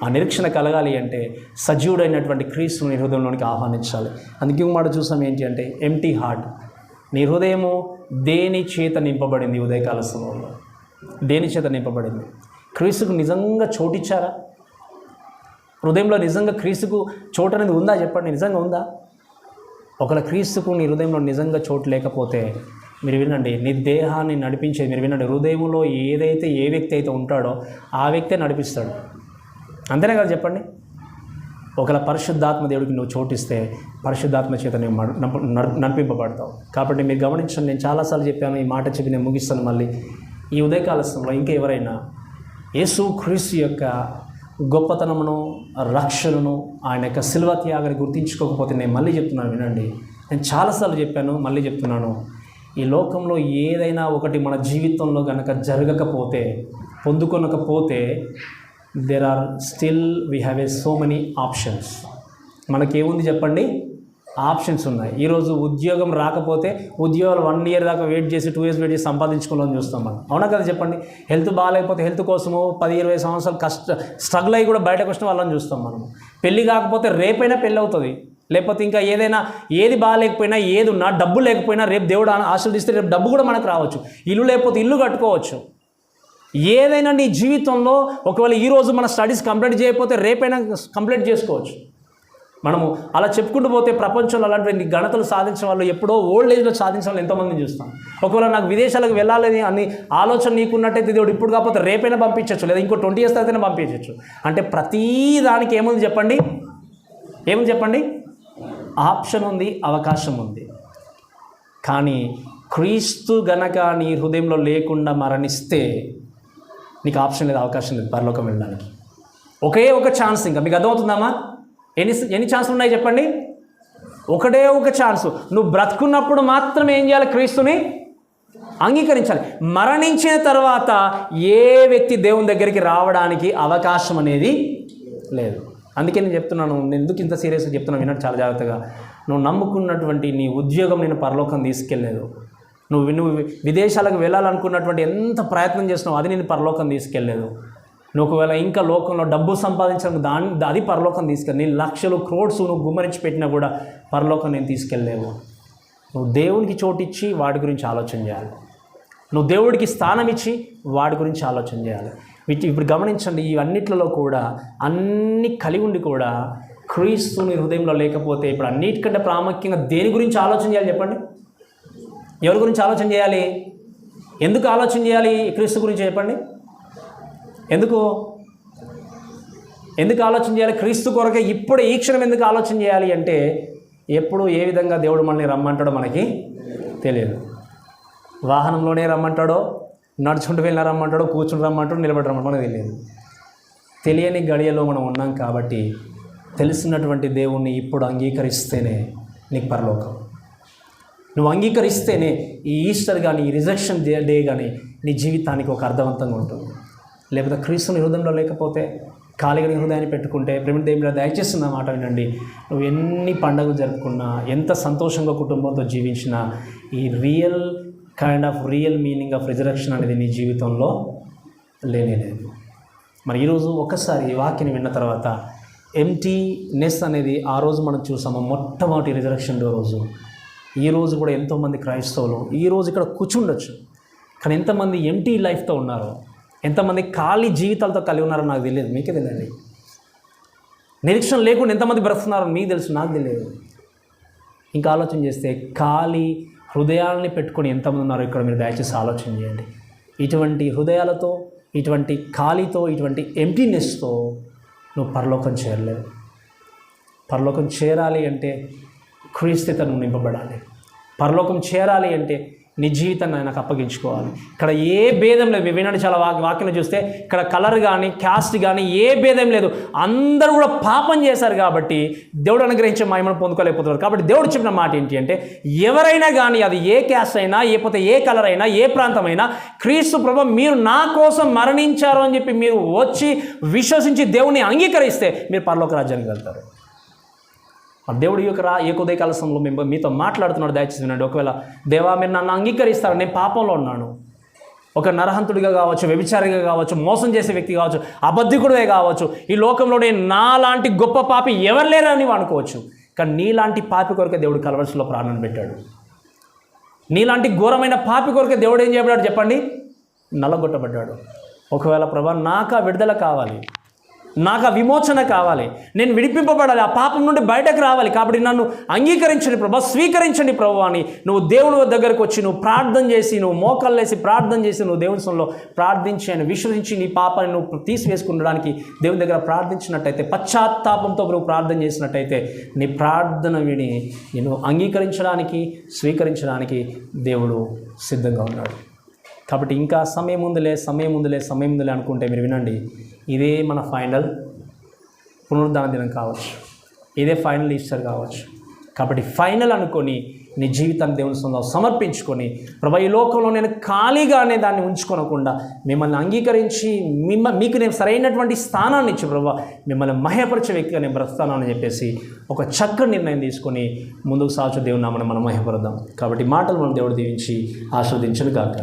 ఆ నిరీక్షణ కలగాలి అంటే సజీవుడైనటువంటి క్రీస్తుని నీ హృదయంలోనికి ఆహ్వానించాలి. అందుకే మాట చూసాం ఏంటి అంటే, ఎంటీ హార్ట్. నీ హృదయము దేని చేత నింపబడింది? ఉదయకాల సమయంలో దేని చేత నింపబడింది? క్రీస్తుకు నిజంగా చోటిచ్చారా? హృదయంలో నిజంగా క్రీస్తుకు చోటు అనేది ఉందా చెప్పండి? నిజంగా ఉందా? ఒకవేళ క్రీస్తుకు నీ హృదయంలో నిజంగా చోటు లేకపోతే, మీరు వినండి, నీ దేహాన్ని నడిపించేది, మీరు వినండి, హృదయంలో ఏదైతే ఏ వ్యక్తి అయితే ఉంటాడో ఆ వ్యక్తే నడిపిస్తాడు. అంతేనే కదా చెప్పండి? ఒకవేళ పరిశుద్ధాత్మ దేవుడికి నువ్వు చోటిస్తే పరిశుద్ధాత్మ చేత నువ్వు నడిపింపబడతావు. కాబట్టి మీరు గమనించండి, నేను చాలాసార్లు చెప్పాను, ఈ మాట చెప్పి నేను ముగిస్తాను. మళ్ళీ ఈ ఉదయకాల సమయంలో ఇంకా ఎవరైనా యేసుక్రీస్తు యొక్క గొప్పతనమును, రక్షణను, ఆయన యొక్క శిలువ త్యాగాన్ని గుర్తించుకోకపోతే, నేను మళ్ళీ చెప్తున్నాను వినండి, నేను చాలాసార్లు చెప్పాను, మళ్ళీ చెప్తున్నాను, ఈ లోకంలో ఏదైనా ఒకటి మన జీవితంలో కనుక జరగకపోతే, పొందుకొనకపోతే, there are still we have so many options. మనకేముంది చెప్పండి? ఆప్షన్స్ ఉన్నాయి. ఈరోజు ఉద్యోగం రాకపోతే ఉద్యోగాలు 1 year దాకా వెయిట్ చేసి 2 years వెయిట్ చేసి సంపాదించుకోవాలని చూస్తాం మనం. అవునా కదా చెప్పండి? హెల్త్ బాగాలేకపోతే హెల్త్ కోసము 10-20 సంవత్సరాలు స్ట్రగుల్ అయ్యి కూడా బయటకు వచ్చిన వాళ్ళని చూస్తాం మనం. పెళ్ళి కాకపోతే రేపైనా పెళ్ళి అవుతుంది. లేకపోతే ఇంకా ఏదైనా, ఏది బాగాలేకపోయినా, ఏది ఉన్నా, డబ్బు లేకపోయినా రేపు దేవుడు ఆశీర్వదిస్తే రేపు డబ్బు కూడా మనకు రావచ్చు. ఇల్లు లేకపోతే ఇల్లు కట్టుకోవచ్చు. ఏదైనా నీ జీవితంలో ఒకవేళ ఈరోజు మన స్టడీస్ కంప్లీట్ చేయకపోతే రేపైనా కంప్లీట్ చేసుకోవచ్చు. మనము అలా చెప్పుకుంటూ పోతే ప్రపంచంలో అలాంటి ఘనతలు సాధించిన వాళ్ళు ఎప్పుడో ఓల్డ్ ఏజ్లో సాధించిన వాళ్ళు ఎంతోమందిని చూస్తాం. ఒకవేళ నాకు విదేశాలకు వెళ్ళాలని అని ఆలోచన నీకున్నట్టయితే దేవుడు ఇప్పుడు కాకపోతే రేపైనా పంపించవచ్చు, లేదా ఇంకో 20 years తర్వాతైనా పంపించవచ్చు. అంటే ప్రతీ దానికి ఏముంది చెప్పండి? ఏముంది చెప్పండి? ఆప్షన్ ఉంది, అవకాశం ఉంది. కానీ క్రీస్తు గనక నీ హృదయంలో లేకుండా మరణిస్తే నీకు ఆప్షన్ లేదు, అవకాశం లేదు పరలోకం వెళ్ళడానికి. ఒకే ఒక ఛాన్స్. ఇంకా మీకు అర్థమవుతుందామా? ఎన్ని ఛాన్సులు ఉన్నాయి చెప్పండి? ఒకటే ఒక ఛాన్సు. నువ్వు బ్రతుకున్నప్పుడు మాత్రమే ఏం చేయాలి? క్రీస్తుని అంగీకరించాలి. మరణించిన తర్వాత ఏ వ్యక్తి దేవుని దగ్గరికి రావడానికి అవకాశం అనేది లేదు. అందుకే నేను చెప్తున్నాను, నేను ఎందుకు ఇంత సీరియస్గా చెప్తున్నాను వినండి చాలా జాగ్రత్తగా. నువ్వు నమ్ముకున్నటువంటి నీ ఉద్యోగం నేను పరలోకం తీసుకెళ్ళలేదు. నువ్వు విదేశాలకు వెళ్ళాలనుకున్నటువంటి ఎంత ప్రయత్నం చేసినావు అది నేను పరలోకం తీసుకెళ్ళలేదు. నువ్వు ఒకవేళ ఇంకా లోకంలో డబ్బు సంపాదించడం అది పరలోకం తీసుకెళ్ళి, నీ లక్షలు క్రోడ్స్ నువ్వు గుమ్మరించి పెట్టినా కూడా పరలోకం నేను తీసుకెళ్ళలేవు. నువ్వు దేవునికి చోటిచ్చి వాడి గురించి ఆలోచన చేయాలి. నువ్వు దేవుడికి స్థానం ఇచ్చి వాడి గురించి ఆలోచన చేయాలి. ఇప్పుడు గమనించండి, ఇవన్నిట్లలో కూడా అన్నీ కలిగి ఉండి కూడా క్రీస్తుని హృదయంలో లేకపోతే ఇప్పుడు అన్నిటికంటే ప్రాముఖ్యంగా దేని గురించి ఆలోచన చేయాలి చెప్పండి? ఎవరి గురించి ఆలోచన చేయాలి? ఎందుకు ఆలోచన చేయాలి? క్రీస్తు గురించి చెప్పండి. ఎందుకు ఆలోచన చేయాలి? క్రీస్తు కొరకే ఇప్పుడు ఈ క్షణం ఎందుకు ఆలోచన చేయాలి అంటే, ఎప్పుడు ఏ విధంగా దేవుడు మనల్ని రమ్మంటాడో మనకి తెలియదు. వాహనంలోనే రమ్మంటాడో, నడుచుకుంటూ వెళ్ళినా రమ్మంటాడో, కూర్చుని రమ్మంటాడో, నిలబడి రమ్మంటాడో మనకు తెలియదు. తెలియని గడియలో మనం ఉన్నాం కాబట్టి తెలిసినటువంటి దేవుణ్ణి ఇప్పుడు అంగీకరిస్తేనే నీకు పరలోకం. నువ్వు అంగీకరిస్తేనే ఈ ఈస్టర్ కానీ, ఈ రిజెక్షన్ డే కానీ నీ జీవితానికి ఒక అర్థవంతంగా ఉంటుంది. లేకపోతే క్రీస్తుని హృదయంలో లేకపోతే ఖాళీగా హృదయాన్ని పెట్టుకుంటే, ప్రేమ దేవుడు దయచేసి నా మాట వినండి, నువ్వు ఎన్ని పండుగలు జరుపుకున్నా, ఎంత సంతోషంగా కుటుంబంతో జీవించినా, ఈ రియల్ మీనింగ్ ఆఫ్ రిజరెక్షన్ అనేది నీ జీవితంలో లేనేలేదు. మరి ఈరోజు ఒకసారి ఈ వాక్యాన్ని విన్న తర్వాత ఎంటీనెస్ అనేది ఆ రోజు మనం చూసాము, మొట్టమొదటి రిజరెక్షన్ డే రోజు. ఈరోజు కూడా ఎంతోమంది క్రైస్తవులు ఈరోజు ఇక్కడ కూర్చుండొచ్చు, కానీ ఎంతమంది ఎంటీ లైఫ్తో ఉన్నారు, ఎంతమంది ఖాళీ జీవితాలతో కలిగి ఉన్నారో నాకు తెలియదు, మీకే తెలియండి. నిరీక్షణ లేకుండా ఎంతమంది బ్రతుకున్నారో మీకు తెలుసు, నాకు తెలియదు. ఇంకా ఆలోచన చేస్తే ఖాళీ హృదయాలని పెట్టుకొని ఎంతమంది ఉన్నారో ఇక్కడ మీరు దయచేసి ఆలోచన చేయండి. ఇటువంటి హృదయాలతో, ఇటువంటి ఖాళీతో, ఇటువంటి ఎంటీనెస్తో నువ్వు పరలోకం చేరలేవు. పరలోకం చేరాలి అంటే క్రీస్తుతో నువ్వు నింపబడాలి. పరలోకం చేరాలి అంటే నీ జీవితాన్ని ఆయనకు అప్పగించుకోవాలి. ఇక్కడ ఏ భేదం లేదు. మీరు వినండి, చాలా వాక్యం చూస్తే ఇక్కడ కలర్ కానీ, క్యాస్ట్ కానీ ఏ భేదం లేదు. అందరూ కూడా పాపం చేశారు కాబట్టి దేవుడు అనుగ్రహించే మహిమను పొందుకోలేకపోతున్నారు. కాబట్టి దేవుడు చెప్పిన మాట ఏంటి అంటే, ఎవరైనా కానీ, అది ఏ క్యాస్ట్ అయినా, లేకపోతే ఏ కలర్ అయినా, ఏ ప్రాంతమైనా, క్రీస్తు ప్రభువు మీరు నా కోసం మరణించారు అని చెప్పి మీరు వచ్చి విశ్వసించి దేవుని అంగీకరిస్తే మీరు పరలోక రాజ్యానికి వెళ్తారు. దేవుడి యొక్క ఏకోదయకాల సమయంలో మీతో మాట్లాడుతున్నాడు, దయచేసి వినండి. ఒకవేళ దేవా మీరు నన్ను అంగీకరిస్తారు, నేను పాపంలో ఉన్నాను, ఒక నరహంతుడిగా కావచ్చు, వ్యభిచారిగా కావచ్చు, మోసం చేసే వ్యక్తి కావచ్చు, అబద్ధికుడే కావచ్చు, ఈ లోకంలో నేను నాలాంటి గొప్ప పాపి ఎవరు లేరని అనుకోవచ్చు. కానీ నీలాంటి పాపి కొరకే దేవుడు కల్వరిలో ప్రాణాన్ని పెట్టాడు. నీలాంటి ఘోరమైన పాపి కొరకే దేవుడు ఏం చేయబడ్డాడు చెప్పండి? నల్లగొట్టబడ్డాడు. ఒకవేళ ప్రభా నాకు ఆ విడుదల కావాలి, నాకు ఆ విమోచన కావాలి, నేను విడిపింపబడాలి, ఆ పాపం నుండి బయటకు రావాలి, కాబట్టి నన్ను అంగీకరించండి ప్రభా, స్వీకరించండి ప్రభు అని నువ్వు దేవుని దగ్గరకు వచ్చి నువ్వు ప్రార్థన చేసి, నువ్వు మోకాళ్ళేసి ప్రార్థన చేసి, నువ్వు దేవుని సన్నిధిలో ప్రార్థించి ఆయన విశ్వసించి నీ పాపాన్ని నువ్వు తీసివేసుకునడానికి దేవుని దగ్గర ప్రార్థించినట్టయితే, పశ్చాత్తాపంతో నువ్వు ప్రార్థన చేసినట్టయితే నీ ప్రార్థన విని నేను అంగీకరించడానికి, స్వీకరించడానికి దేవుడు సిద్ధంగా ఉన్నాడు. కాబట్టి ఇంకా సమయం ఉందిలే అనుకుంటే మీరు వినండి, ఇదే మన ఫైనల్ పునరుద్ధాన దినం కావచ్చు, ఇదే ఫైనల్ ఈస్టర్ కావచ్చు. కాబట్టి ఫైనల్ అనుకొని నీ జీవితాన్ని దేవుని సన్నిధిలో సమర్పించుకొని, ప్రభా ఈ లోకంలో నేను ఖాళీగానే దాన్ని ఉంచుకోనకుండా మిమ్మల్ని అంగీకరించి మీకు నేను సరైనటువంటి స్థానాన్ని ఇచ్చి ప్రభా మిమ్మల్ని మహ్యపరిచే వ్యక్తిగా నేను బ్రతుకుతానని చెప్పేసి ఒక చక్కటి నిర్ణయం తీసుకొని ముందుకు సాగు దేవుని నామమున మనం మహ్యపరుద్దాం. కాబట్టి మాటలు మనం దేవుడు దీవించి ఆశీర్వదించును గాక.